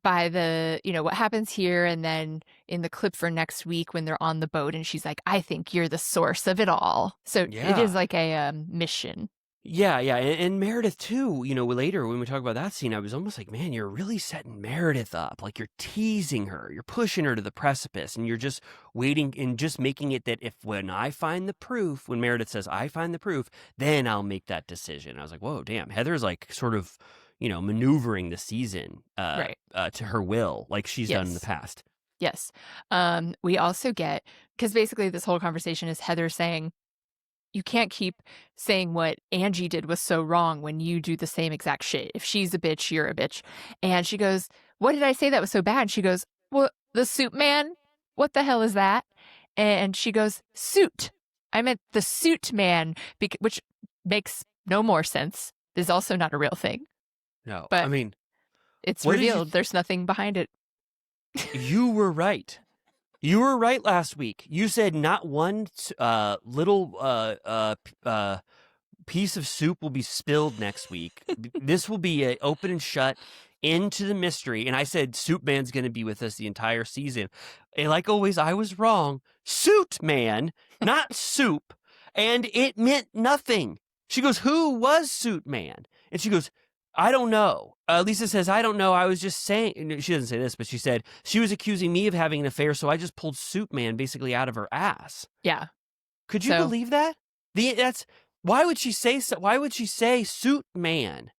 by the, what happens here, and then in the clip for next week when they're on the boat and she's like, I think you're the source of it all. So it is like a mission. Yeah. And Meredith too, later when we talk about that scene, I was almost like, man, you're really setting Meredith up. Like, you're teasing her, you're pushing her to the precipice, and you're just waiting and just making it that when I find the proof, when Meredith says, I find the proof, then I'll make that decision. I was like, whoa, damn. Heather's like sort of, maneuvering the season Right. to her will, like she's done in the Yes. past. Yes. We also get, because basically this whole conversation is Heather saying, you can't keep saying what Angie did was so wrong when you do the same exact shit. If she's a bitch, you're a bitch. And she goes, what did I say that was so bad? She goes, well, the suit man? What the hell is that? And she goes, suit. I meant the suit man, which makes no more sense. Is also not a real thing. No, But I mean, it's what did you revealed. There's nothing behind it. You were right. You were right last week. You said not one little piece of soup will be spilled next week. This will be a open and shut into the mystery. And I said Soup Man's going to be with us the entire season. And like always, I was wrong. Suit Man, not soup. And it meant nothing. She goes, who was Suit Man? And she goes, I don't know. Lisa says, I don't know. I was just saying, she doesn't say this, but she said she was accusing me of having an affair. So I just pulled Suit Man basically out of her ass. Yeah. Could you believe that? Why would she say so? Why would she say Suit Man?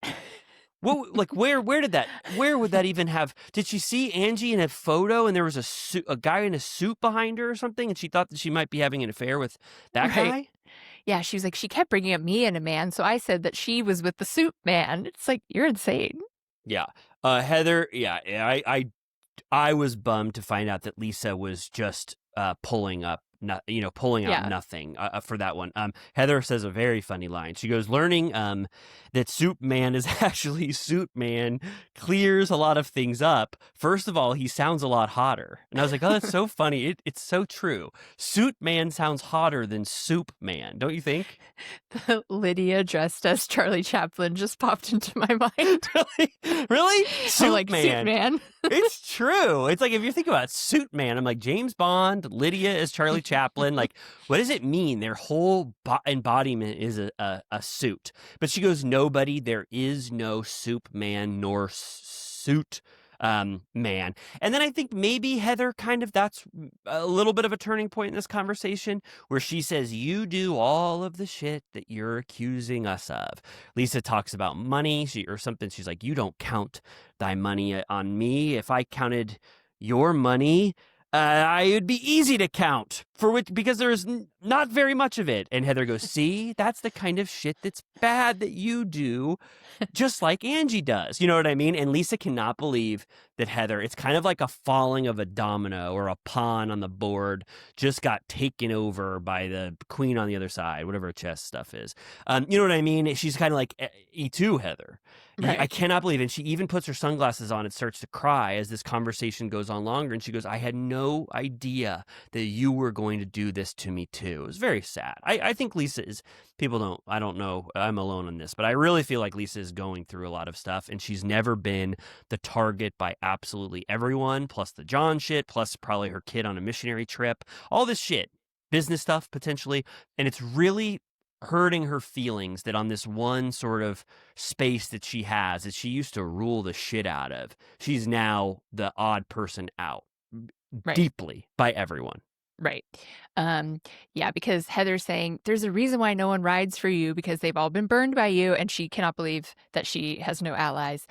Where would that even have? Did she see Angie in a photo and there was a guy in a suit behind her or something, and she thought that she might be having an affair with that guy? Yeah, she was like, she kept bringing up me and a man, so I said that she was with the suit man. It's like, you're insane. Yeah, Heather. Yeah, I was bummed to find out that Lisa was just pulling out nothing for that one. Heather says a very funny line. She goes, learning that Soup Man is actually Suit Man clears a lot of things up. First of all, he sounds a lot hotter. And I was like, oh, that's so funny. It's so true. Suit Man sounds hotter than Soup Man, don't you think? Lydia dressed as Charlie Chaplin just popped into my mind. Really? Suit Man. It's true. It's like, if you think about Suit Man, I'm like, James Bond, Lydia is Charlie Chaplin. Like, what does it mean? Their whole embodiment is a suit. But she goes, nobody, there is no Soup Man nor Suit Man. And then I think maybe Heather that's a little bit of a turning point in this conversation, where she says, you do all of the shit that you're accusing us of. Lisa talks about money or something. She's like, you don't count thy money on me. If I counted your money, it would be easy to count because there's not very much of it. And Heather goes, see, that's the kind of shit that's bad that you do, just like Angie does. You know what I mean? And Lisa cannot believe that Heather, it's kind of like a falling of a domino or a pawn on the board, just got taken over by the queen on the other side, whatever chess stuff is. You know what I mean? She's kind of like, E2, Heather. Right. I cannot believe it. And she even puts her sunglasses on and starts to cry as this conversation goes on longer. And she goes, I had no idea that you were going to do this to me too. It was very sad. I think Lisa is, I don't know, I'm alone on this, but I really feel like Lisa is going through a lot of stuff, and she's never been the target by absolutely everyone, plus the John shit, plus probably her kid on a missionary trip, all this shit, business stuff potentially. And it's really hurting her feelings that on this one sort of space that she has, that she used to rule the shit out of, she's now the odd person out, deeply by everyone. Right. Yeah, because Heather's saying there's a reason why no one rides for you, because they've all been burned by you, and she cannot believe that she has no allies.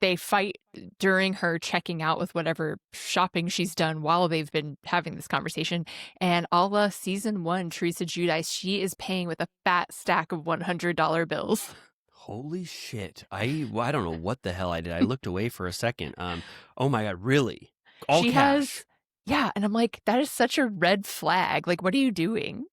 They fight during her checking out with whatever shopping she's done while they've been having this conversation. And a la season 1, Teresa Giudice, she is paying with a fat stack of $100 bills. Holy shit. I don't know what the hell I did. I looked away for a second. Oh my God, really? All cash. Yeah, and I'm like, that is such a red flag. Like, what are you doing?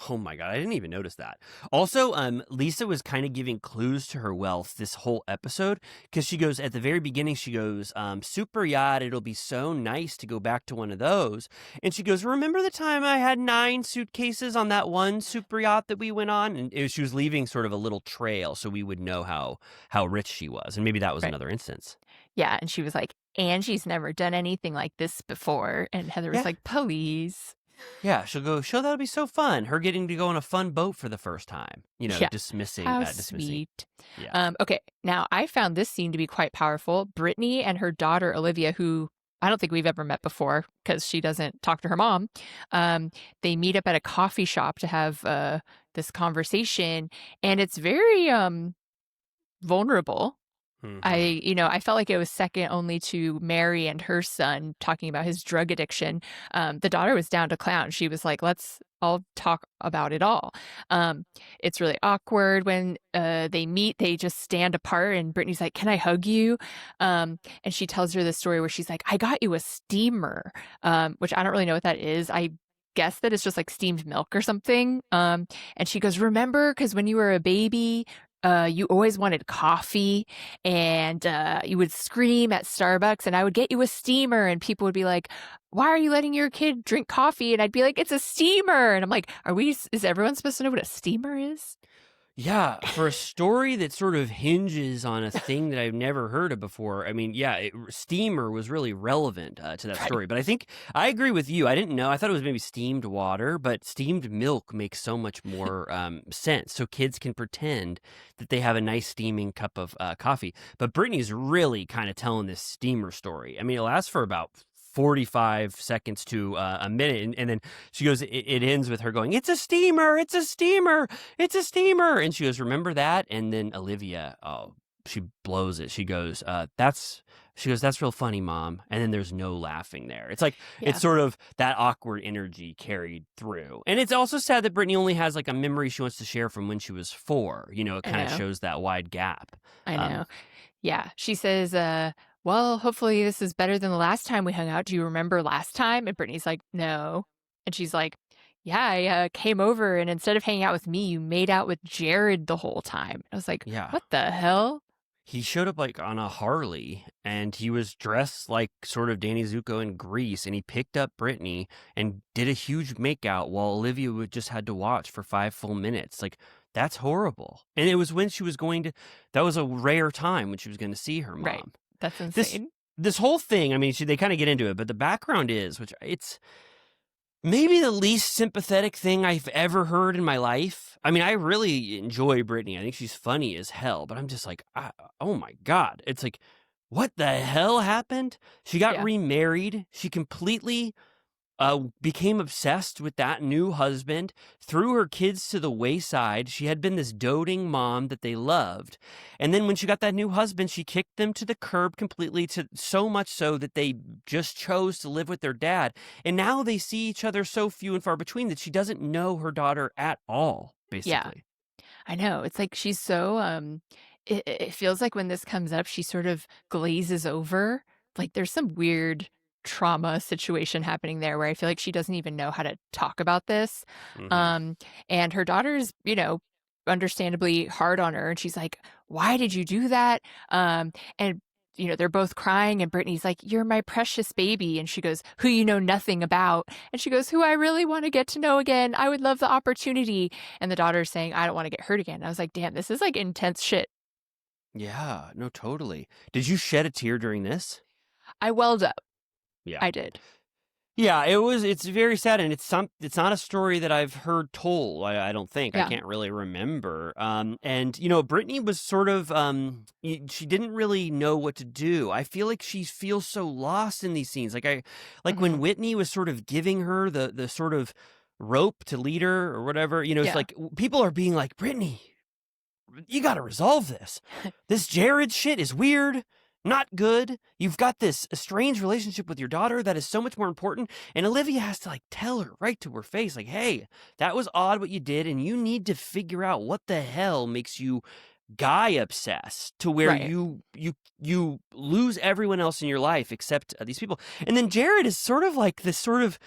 Oh my God, I didn't even notice that. Also, Lisa was kind of giving clues to her wealth this whole episode, because she goes, at the very beginning, she goes, super yacht, it'll be so nice to go back to one of those. And she goes, remember the time I had 9 suitcases on that one super yacht that we went on? And she was leaving sort of a little trail so we would know how rich she was. And maybe that was another instance. Yeah, and she was like, Angie's never done anything like this before. And Heather was like, please. Yeah, she'll go, that'll be so fun. Her getting to go on a fun boat for the first time. Dismissing. How sweet. Yeah. Okay, now I found this scene to be quite powerful. Brittany and her daughter, Olivia, who I don't think we've ever met before because she doesn't talk to her mom, they meet up at a coffee shop to have this conversation. And it's very vulnerable. Hmm. I felt like it was second only to Mary and her son talking about his drug addiction. The daughter was down to clown. She was like, let's all talk about it all. Um, it's really awkward when they meet. They just stand apart, and Brittany's like, can I hug you? And she tells her this story where she's like, I got you a steamer, which I don't really know what that is. I guess that it's just like steamed milk or something. And she goes, remember, because when you were a baby, you always wanted coffee and you would scream at Starbucks and I would get you a steamer and people would be like, why are you letting your kid drink coffee? And I'd be like, it's a steamer. And I'm like, is everyone supposed to know what a steamer is? Yeah, for a story that sort of hinges on a thing that I've never heard of before. I mean, yeah, steamer was really relevant to that Right. story. But I think I agree with you. I didn't know. I thought it was maybe steamed water, but steamed milk makes so much more sense. So kids can pretend that they have a nice steaming cup of coffee. But Brittany's really kind of telling this steamer story. I mean, it lasts for about 45 seconds to a minute. And then she goes, it ends with her going, it's a steamer, it's a steamer, it's a steamer. And she goes, remember that? And then Olivia, oh, she blows it. She goes, that's real funny, Mom. And then there's no laughing there. It's like, Yeah. it's sort of that awkward energy carried through. And it's also sad that Brittany only has like a memory she wants to share from when she was 4. You know, it I kind of know. shows that wide gap. I Um, know. Yeah. She says, well, hopefully this is better than the last time we hung out. Do you remember last time? And Brittany's like, no. And she's like, yeah, I came over and instead of hanging out with me, you made out with Jared the whole time. I was like, yeah. what the hell? He showed up like on a Harley and he was dressed like sort of Danny Zuko in Grease, and he picked up Brittany and did a huge makeout while Olivia just had to watch for 5 full minutes. Like, that's horrible. And it was when she was going to, that was a rare time when she was going to see her Right. mom. That's This, insane. this whole thing, I mean, they kind of get into it, but the background is, which it's maybe the least sympathetic thing I've ever heard in my life. I mean, I really enjoy Brittany. I think she's funny as hell, but I'm just like, oh my God. It's like, what the hell happened? She got Yeah. remarried. She completely became obsessed with that new husband, threw her kids to the wayside. She had been this doting mom that they loved. And then when she got that new husband, she kicked them to the curb completely, to so much so that they just chose to live with their dad. And now they see each other so few and far between that she doesn't know her daughter at all, Yeah. basically. I know. It's like she's so it feels like when this comes up, she sort of glazes over. Like there's some weird trauma situation happening there where I feel like she doesn't even know how to talk about this. Hmm. Um and her daughter's, understandably hard on her and she's like, "Why did you do that?" And they're both crying and Brittany's like, "You're my precious baby." And she goes, "Who you know nothing about." And she goes, "Who I really want to get to know again. I would love the opportunity." And the daughter's saying, "I don't want to get hurt again." And I was like, damn, this is like intense shit. Yeah, no, totally. Did you shed a tear during this? I welled up. Yeah. I did. Yeah, it's very sad, and it's not a story that I've heard told. I don't think. I Yeah. can't really remember. And Brittany was sort of she didn't really know what to do. I feel like she feels so lost in these scenes. Like Hmm. when Whitney was sort of giving her the sort of rope to lead her or whatever. It's Yeah. like people are being like, Brittany, you got to resolve this. This Jared shit is weird, not good. You've got this estranged relationship with your daughter that is so much more important. And Olivia has to like tell her right to her face, like, hey, that was odd what you did. And you need to figure out what the hell makes you guy obsessed to where Right. you lose everyone else in your life except these people. And then Jared is sort of like this sort of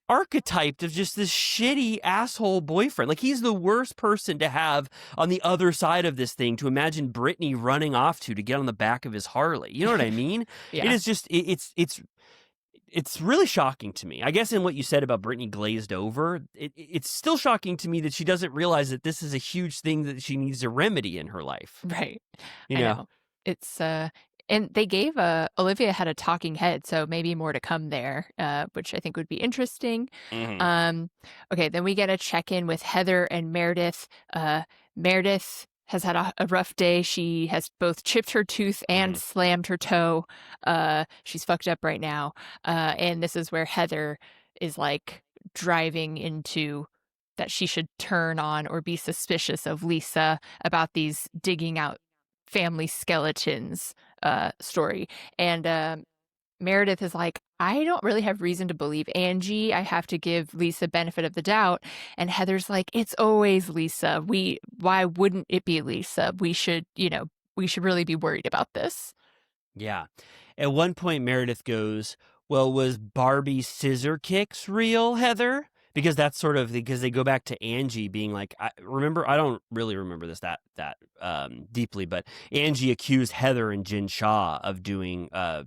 archetyped of just this shitty asshole boyfriend. Like, he's the worst person to have on the other side of this thing to imagine Brittany running off to get on the back of his Harley. You know what I mean? It Yeah. is just it's really shocking to me. I guess in what you said about Brittany glazed over, it's still shocking to me that she doesn't realize that this is a huge thing that she needs to remedy in her life. Right. You I know? know. It's and they gave Olivia had a talking head, so maybe more to come there, which I think would be interesting. Mhm. Um, okay, then we get a check-in with Heather and Meredith. Meredith has had a rough day. She has both chipped her tooth and Mhm. slammed her toe. She's fucked up right now. And this is where Heather is like driving into that she should turn on or be suspicious of Lisa about these digging out family skeletons story. And Meredith is like, I don't really have reason to believe Angie. I have to give Lisa benefit of the doubt. And Heather's like, it's always Lisa. Why wouldn't it be Lisa? We should really be worried about this. Yeah. At one point, Meredith goes, well, was Barbie scissor kicks real, Heather? Because that's sort of because they go back to Angie being like, I don't really remember this that deeply, but Angie accused Heather and Jen Shaw of doing, I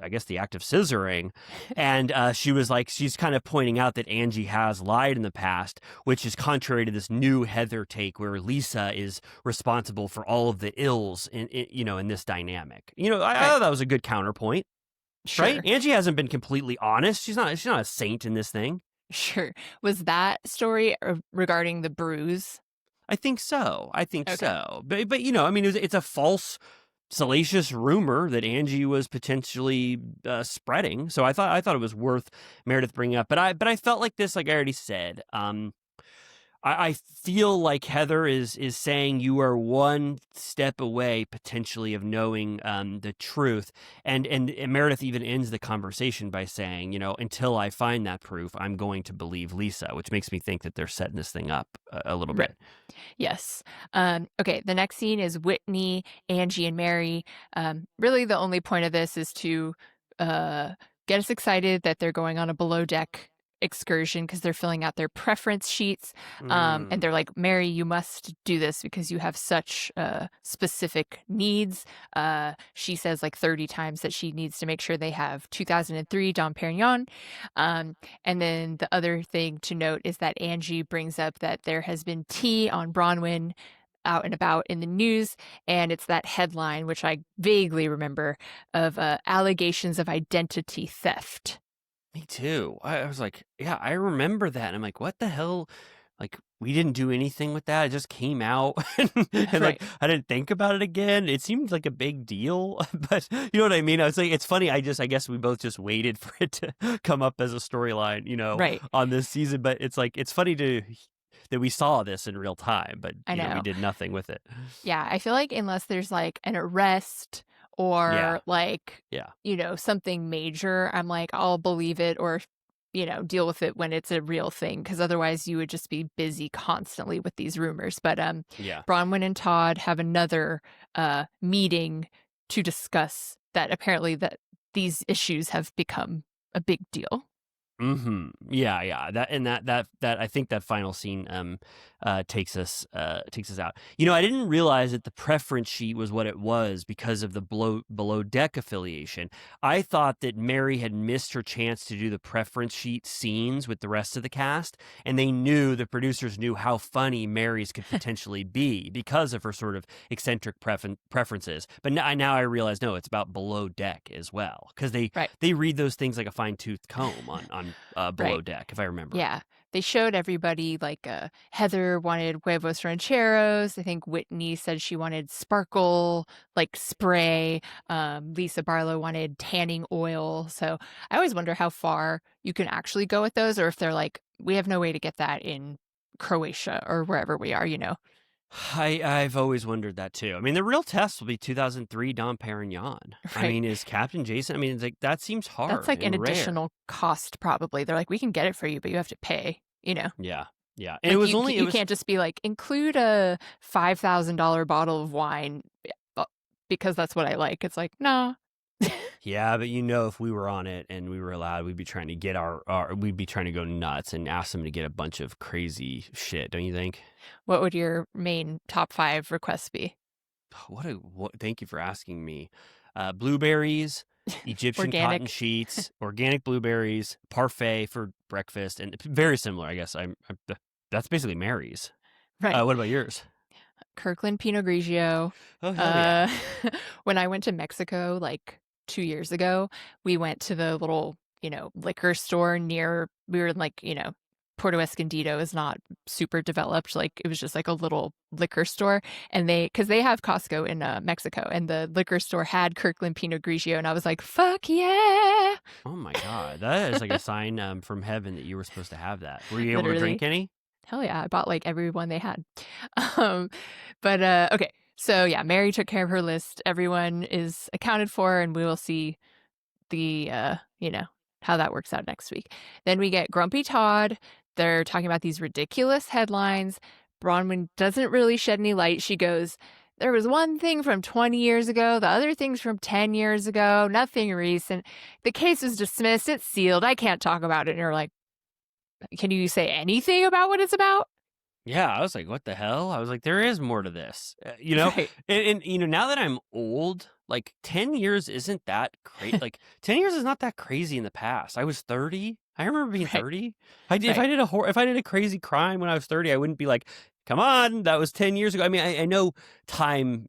guess, the act of scissoring. And she was like, she's kind of pointing out that Angie has lied in the past, which is contrary to this new Heather take where Lisa is responsible for all of the ills in this dynamic. I thought that was a good counterpoint. Sure. Right? Angie hasn't been completely honest. She's not a saint in this thing. Sure. Was that story regarding the bruise? I think so. Okay. But it's a false, salacious rumor that Angie was potentially spreading. So I thought it was worth Meredith bringing up. But I felt like this, like I already said. I feel like Heather is saying you are one step away potentially of knowing the truth, and Meredith even ends the conversation by saying, until I find that proof, I'm going to believe Lisa, which makes me think that they're setting this thing up a little bit. Yes. Okay. The next scene is Whitney, Angie, and Mary. Really, the only point of this is to get us excited that they're going on a below deck excursion because they're filling out their preference sheets. And they're like, Mary, you must do this because you have such specific needs. She says like 30 times that she needs to make sure they have 2003 Dom Perignon. And then the other thing to note is that Angie brings up that there has been tea on Bronwyn out and about in the news, and it's that headline, which I vaguely remember, of allegations of identity theft. Me too. I was like, yeah, I remember that. And I'm like, what the hell? Like, we didn't do anything with that. It just came out. and Right. Like, I didn't think about it again. It seemed like a big deal. But you know what I mean? I was like, it's funny. I guess we both just waited for it to come up as a storyline, Right. on this season. But it's like, it's funny that we saw this in real time, but I know. we did nothing with it. Yeah. I feel like unless there's like an arrest or something major, I'm like, I'll believe it or, deal with it when it's a real thing. Because otherwise you would just be busy constantly with these rumors. But Bronwyn and Todd have another meeting to discuss that apparently that these issues have become a big deal. Mm-hmm. Yeah. That I think that final scene takes us out. I didn't realize that the preference sheet was what it was because of the below deck affiliation. I thought that Mary had missed her chance to do the preference sheet scenes with the rest of the cast, and the producers knew how funny Mary's could potentially be because of her sort of eccentric preferences. But now I realize, no, it's about below deck as well, because they read those things like a fine-tooth comb on below deck, if I remember. Yeah. They showed everybody like Heather wanted huevos rancheros. I think Whitney said she wanted sparkle, like spray. Lisa Barlow wanted tanning oil. So I always wonder how far you can actually go with those, or if they're like, we have no way to get that in Croatia or wherever we are, I've always wondered that too. I mean, the real test will be 2003 Dom Perignon. Right. I mean, is Captain Jason? I mean, it's like that seems hard. That's like an rare. Additional cost, probably. They're like, we can get it for you, but you have to pay. Yeah. And like it was you can't just be like, include a $5,000 bottle of wine because that's what I like. It's like, no. Yeah, but if we were on it and we were allowed, we'd be trying to get we'd be trying to go nuts and ask them to get a bunch of crazy shit, don't you think? What would your main top 5 requests be? Thank you for asking me. Blueberries, Egyptian cotton sheets, organic blueberries, parfait for breakfast, and very similar, I guess. That's basically Mary's. Right. What about yours? Kirkland Pinot Grigio. Oh, hell yeah. When I went to Mexico like 2 years ago, we went to the little, liquor store we were in like, Puerto Escondido is not super developed. Like it was just like a little liquor store, and because they have Costco in Mexico, and the liquor store had Kirkland Pinot Grigio, and I was like, fuck yeah. Oh my God. That is like a sign from heaven that you were supposed to have that. Were you able to drink any? Hell yeah. I bought like every one they had. But okay. So yeah, Mary took care of her list. Everyone is accounted for, and we will see the how that works out next week. Then we get Grumpy Todd. They're talking about these ridiculous headlines. Bronwyn doesn't really shed any light. She goes, there was one thing from 20 years ago, the other thing's from 10 years ago, nothing recent. The case is dismissed, it's sealed, I can't talk about it. And you're like, can you say anything about what it's about? Yeah, I was like, what the hell? I was like, there is more to this, you know? Right. And now that I'm old, like 10 years isn't that crazy. Like 10 years is not that crazy in the past. I was 30. I remember being 30. If I did a crazy crime when I was 30, I wouldn't be like, come on, that was 10 years ago. I mean, I know time,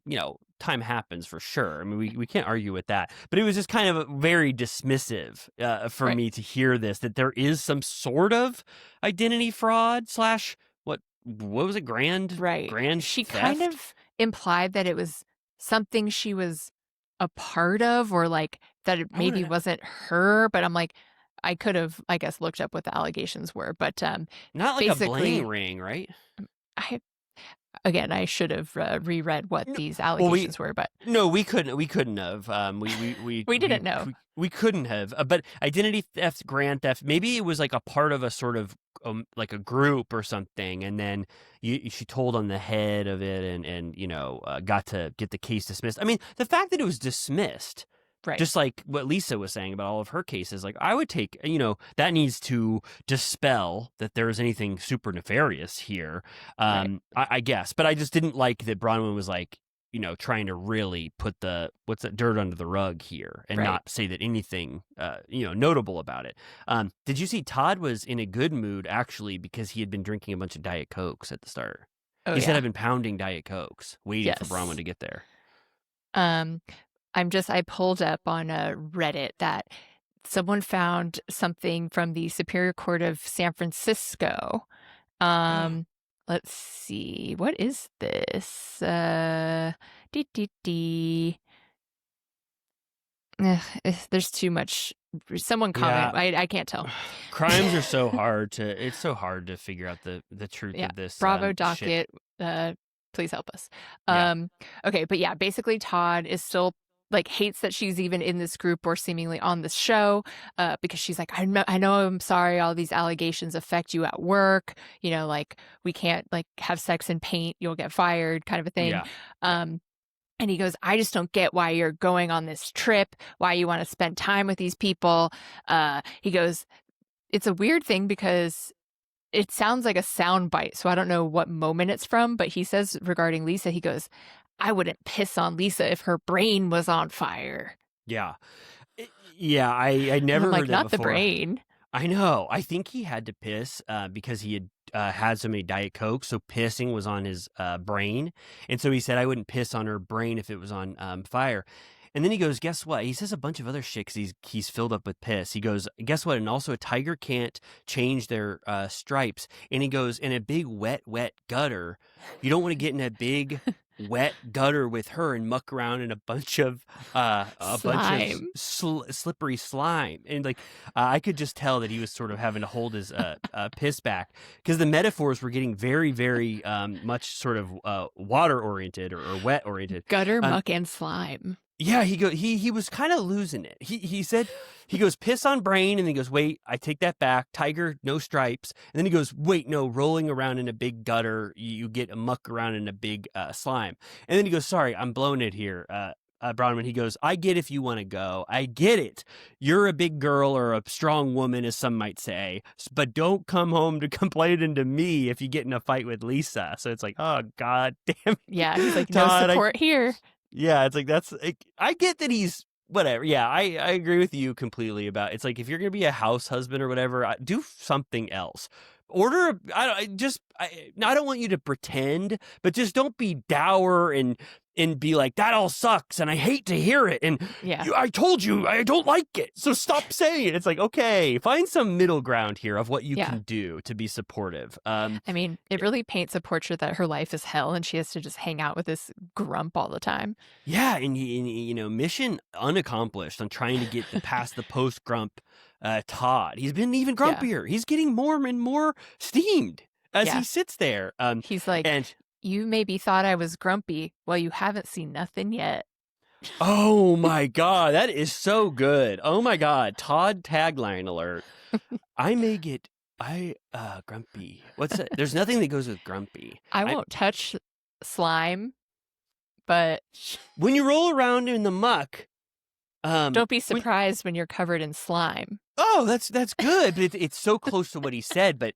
time happens for sure. I mean, we can't argue with that. But it was just kind of very dismissive for me to hear this, that there is some sort of identity fraud / what was it? Grand She theft? kind of implied that it was something she was a part of, or like that it maybe wasn't her. But I'm like, I could have, I guess, looked up what the allegations were. But not like a bling ring, right? I should have reread what these allegations were, but no, we couldn't have. We didn't know. We couldn't have. But identity theft, grand theft, maybe it was like a part of a sort of like a group or something, and then she told on the head of it, and got to get the case dismissed. I mean, the fact that it was dismissed. Right. Just like what Lisa was saying about all of her cases, like I would take, that needs to dispel that there is anything super nefarious here, I guess. But I just didn't like that Bronwyn was like, trying to really put the dirt under the rug here and not say that anything, notable about it. Did you see Todd was in a good mood actually because he had been drinking a bunch of Diet Cokes at the start? He said I've been pounding Diet Cokes, waiting for Bronwyn to get there. I pulled up on Reddit that someone found something from the Superior Court of San Francisco. Let's see. What is this? There's too much. Someone comment. Yeah. I can't tell. Crimes are so hard it's so hard to figure out the truth of this. Bravo docket. Please help us. Okay, but yeah, basically Todd is still like hates that she's even in this group or seemingly on this show, because she's like, I know, I'm sorry, all these allegations affect you at work. Like we can't like have sex and paint, you'll get fired, kind of a thing. Yeah. And he goes, I just don't get why you're going on this trip, why you want to spend time with these people. He goes, it's a weird thing because it sounds like a sound bite, so I don't know what moment it's from, but he says regarding Lisa, he goes, I wouldn't piss on Lisa if her brain was on fire. Yeah. Yeah, I never heard that not before. The brain. I know. I think he had to piss because he had had so many Diet Coke, so pissing was on his brain. And so he said, I wouldn't piss on her brain if it was on fire. And then he goes, guess what? He says a bunch of other shit because he's filled up with piss. He goes, guess what? And also a tiger can't change their stripes. And he goes, in a big wet gutter, you don't want to get in a big wet gutter with her and muck around in a bunch of slippery slime. And like I could just tell that he was sort of having to hold his piss back because the metaphors were getting very, very much sort of water oriented or wet oriented. Gutter, muck, and slime. Yeah, he was kind of losing it. He said, he goes, piss on brain, and then he goes, wait, I take that back. Tiger, no stripes. And then he goes, wait, no, rolling around in a big gutter, you get a muck around in a big slime. And then he goes, sorry, I'm blowing it here. Bronwyn, he goes, I get if you want to go. I get it. You're a big girl or a strong woman, as some might say, but don't come home to complaining to me if you get in a fight with Lisa. So it's like, oh, God damn it. Yeah, he's like, Todd, no support here. Yeah, it's like I get that he's whatever. Yeah, I agree with you completely about it's like if you're gonna be a house husband or whatever, do something else. I don't want you to pretend, but just don't be dour and be like that all sucks and I hate to hear it and I told you I don't like it, so stop saying it. It's like, okay, find some middle ground here of what you can do to be supportive. I mean, it really paints a portrait that her life is hell and she has to just hang out with this grump all the time. Yeah, and mission unaccomplished on trying to get past the post grump Todd. He's been even grumpier. He's getting more and more steamed as he sits there. He's like, You maybe thought I was grumpy. Well, you haven't seen nothing yet. Oh my God, that is so good. Oh my God, Todd tagline alert. I may get grumpy. What's that? There's nothing that goes with grumpy. I won't touch slime, but When you roll around in the muck, don't be surprised when you're covered in slime. Oh, that's good, but it's so close to what he said. But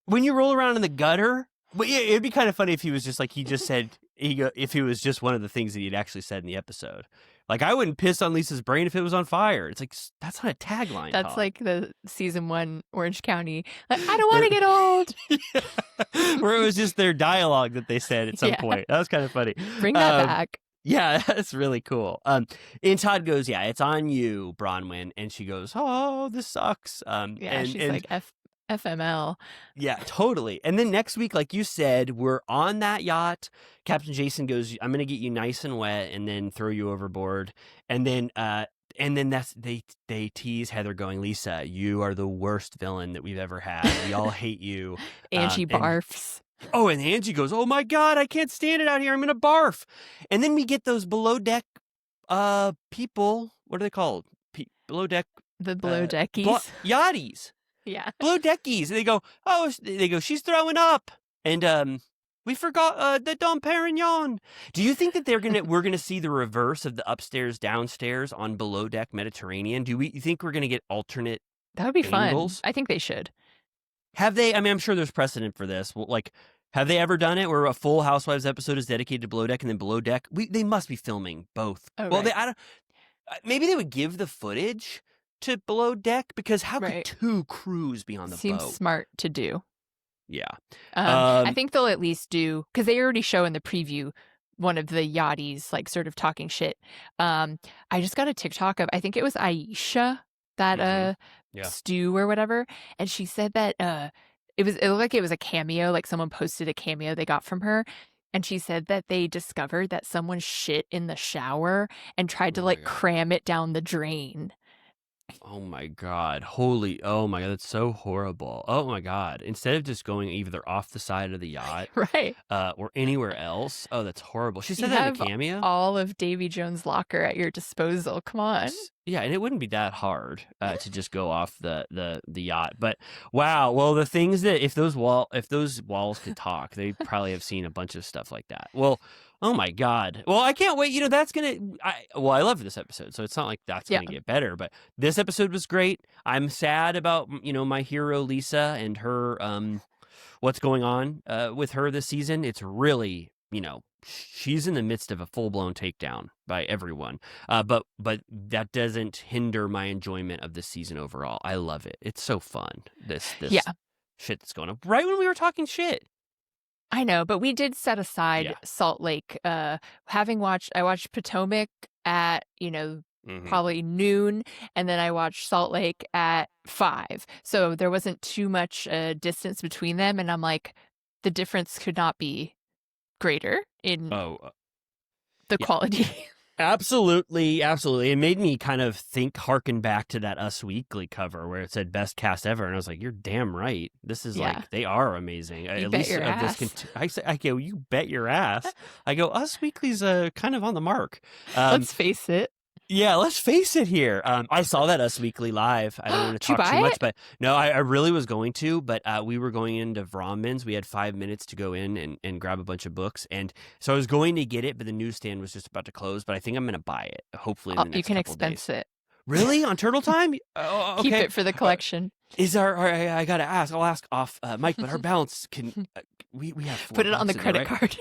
when you roll around in the gutter, but yeah, it'd be kind of funny if he was just like he just said. If it was just one of the things that he'd actually said in the episode, like I wouldn't piss on Lisa's brain if it was on fire. It's like that's not a tagline. That's Todd. like the season 1 Orange County. Like, I don't want to get old. Yeah. Where it was just their dialogue that they said at some point. That was kind of funny. Bring that back. Yeah, that's really cool. And Todd goes, "Yeah, it's on you, Bronwyn," and she goes, "Oh, this sucks." She's like FML. Yeah, totally. And then next week, like you said, we're on that yacht. Captain Jason goes, "I'm gonna get you nice and wet, and then throw you overboard." And then that's they tease Heather, going, "Lisa, you are the worst villain that we've ever had. We all hate you." Angie barfs. And Angie goes, "Oh my God, I can't stand it out here. I'm gonna barf." And then we get those below deck people. What are they called? Below deck. The below deckies. Yachties. Yeah. Below deckies. And they go, "She's throwing up." And we forgot the Dom Perignon. Do you think that we're gonna see the reverse of the upstairs downstairs on below deck Mediterranean? You think we're gonna get alternate That would be angles? fun. I think they should. Have they? I mean, I'm sure there's precedent for this. Like, have they ever done it where a full Housewives episode is dedicated to below deck and then below deck? They must be filming both. Oh, well, right. Maybe they would give the footage to below deck, because how Right. could two crews be on the Seems boat? smart to do. Yeah. I think they'll at least do, because they already show in the preview one of the yachties like sort of talking shit. I just got a TikTok of, I think it was Aisha, that stew or whatever, and she said that it looked like it was a cameo, like someone posted a cameo they got from her, and she said that they discovered that someone shit in the shower and tried to cram it down the drain. Oh my God. Oh my God. That's so horrible. Oh my God. Instead of just going either off the side of the yacht Right. Or anywhere else. Oh, that's horrible. She said You that in a have cameo. all of Davy Jones' locker at your disposal. Come on. Yeah, and it wouldn't be that hard to just go off the yacht. But wow, well, the things that if those walls could talk, they probably have seen a bunch of stuff like that. Well, oh my God. Well, I can't wait. I love this episode, so it's not like that's gonna get better. But this episode was great. I'm sad about my hero Lisa and her what's going on with her this season. It's really she's in the midst of a full-blown takedown by everyone. But that doesn't hinder my enjoyment of this season overall. I love it. It's so fun. This shit that's going on right when we were talking shit. I know, but we did set aside Salt Lake. I watched Potomac at, probably noon, and then I watched Salt Lake at 5. So there wasn't too much distance between them, and I'm like, the difference could not be greater in the quality. Absolutely. It made me kind of harken back to that Us Weekly cover where it said best cast ever, and I was like, you're damn right. This is like, they are amazing. You bet your ass. I go, you bet your ass. I go, Us Weekly's kind of on the mark. Let's face it. Yeah, let's face it here. I saw that Us Weekly live. I don't want to talk too much, but no, I really was going to, but we were going into Vromman's. We had 5 minutes to go in and grab a bunch of books. And so I was going to get it, but the newsstand was just about to close, but I think I'm going to buy it, hopefully in the next you can couple expense days. it. Really? On Turtle Time? Okay. Keep it for the collection. I got to ask. I'll ask off Mike, but our balance can, we have 4 Put it on the bucks credit card.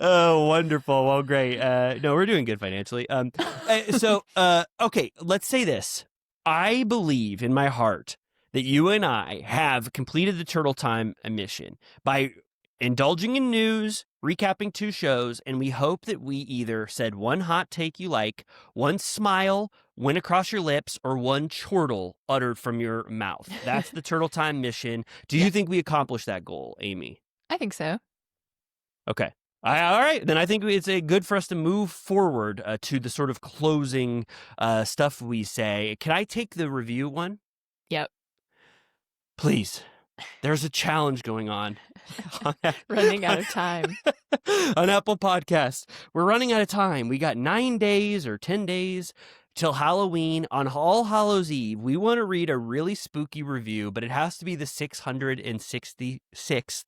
Oh, wonderful. Well, great. No, we're doing good financially. Okay, let's say this. I believe in my heart that you and I have completed the Turtle Time mission by indulging in news, recapping 2 shows, and we hope that we either said one hot take you like, one smile went across your lips, or one chortle uttered from your mouth. That's the Turtle Time mission. Do you think we accomplished that goal, Amy? I think so. Okay. All right. Then I think it's good for us to move forward to the sort of closing stuff we say. Can I take the review one? Yep. Please. There's a challenge going on. Running out of time. On Apple Podcasts. We're running out of time. We got 9 days or 10 days till Halloween. On All Hallows Eve, we want to read a really spooky review, but it has to be the 666th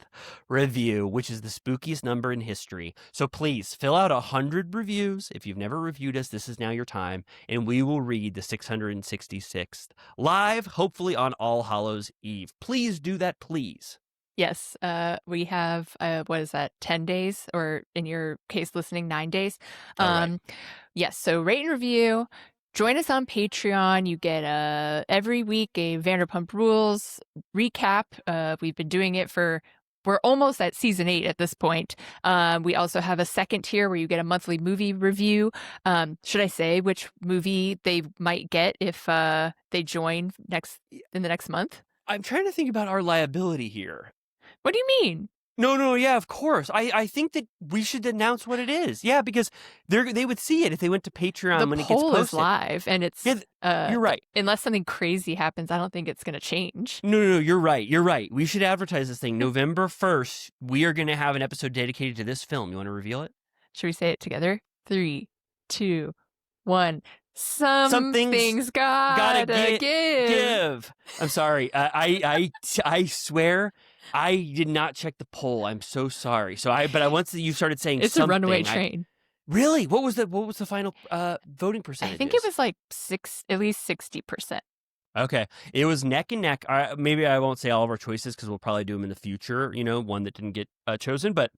review, which is the spookiest number in history. So please fill out 100 reviews. If you've never reviewed us, this is now your time, and we will read the 666th live, hopefully on All Hallows Eve. Please do that, please. Yes, we have, what is that, 10 days, or in your case, listening, 9 days. Right. Yes, so rate and review. Join us on Patreon. You get every week a Vanderpump Rules recap. We've been doing it we're almost at season 8 at this point. We also have a second tier where you get a monthly movie review. Should I say which movie they might get if they join in the next month? I'm trying to think about our liability here. What do you mean? No, yeah, of course. I think that we should announce what it is. Yeah, because they would see it if they went to Patreon when it gets posted. The poll is live, and it's... Yeah, you're right. Unless something crazy happens, I don't think it's going to change. No, you're right. We should advertise this thing. November 1st, we are going to have an episode dedicated to this film. You want to reveal it? Should we say it together? 3, 2, 1... Something's gotta give. I'm sorry. I swear I did not check the poll. I'm so sorry. But once you started saying it's something, a runaway train. Really? What was the final voting percentage? I think it was like at least 60%. Okay. It was neck and neck. Maybe I won't say all of our choices because we'll probably do them in the future, one that didn't get chosen, but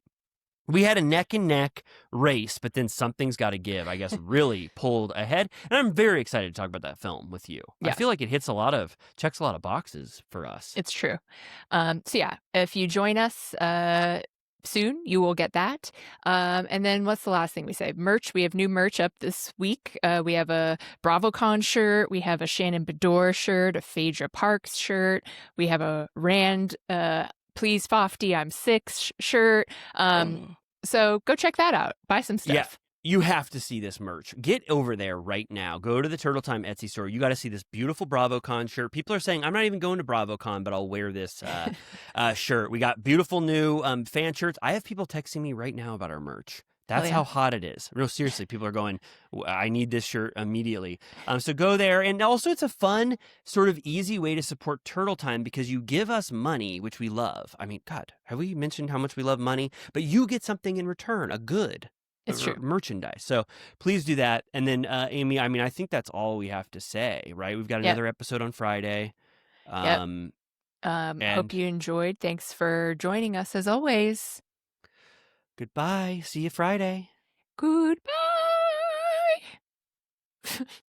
we had a neck and neck race, but then Something's Gotta Give, I guess, really pulled ahead. And I'm very excited to talk about that film with you. Yeah. I feel like it checks a lot of boxes for us. It's true. So yeah, if you join us soon, you will get that. And then what's the last thing we say? Merch. We have new merch up this week. We have a BravoCon shirt. We have a Shannon Bedore shirt, a Phaedra Parks shirt. We have a Rand Please Fofty, I'm 6 shirt. So go check that out. Buy some stuff. Yeah, you have to see this merch. Get over there right now. Go to the Turtle Time Etsy store. You got to see this beautiful BravoCon shirt. People are saying, I'm not even going to BravoCon, but I'll wear this shirt. We got beautiful new fan shirts. I have people texting me right now about our merch. That's how hot it is. Real seriously, people are going, I need this shirt immediately. So go there. And also it's a fun, sort of easy way to support Turtle Time because you give us money, which we love. I mean, God, have we mentioned how much we love money? But you get something in return, a good merchandise. So please do that. And then, Amy, I mean, I think that's all we have to say, right? We've got another episode on Friday. Hope you enjoyed. Thanks for joining us as always. Goodbye. See you Friday. Goodbye.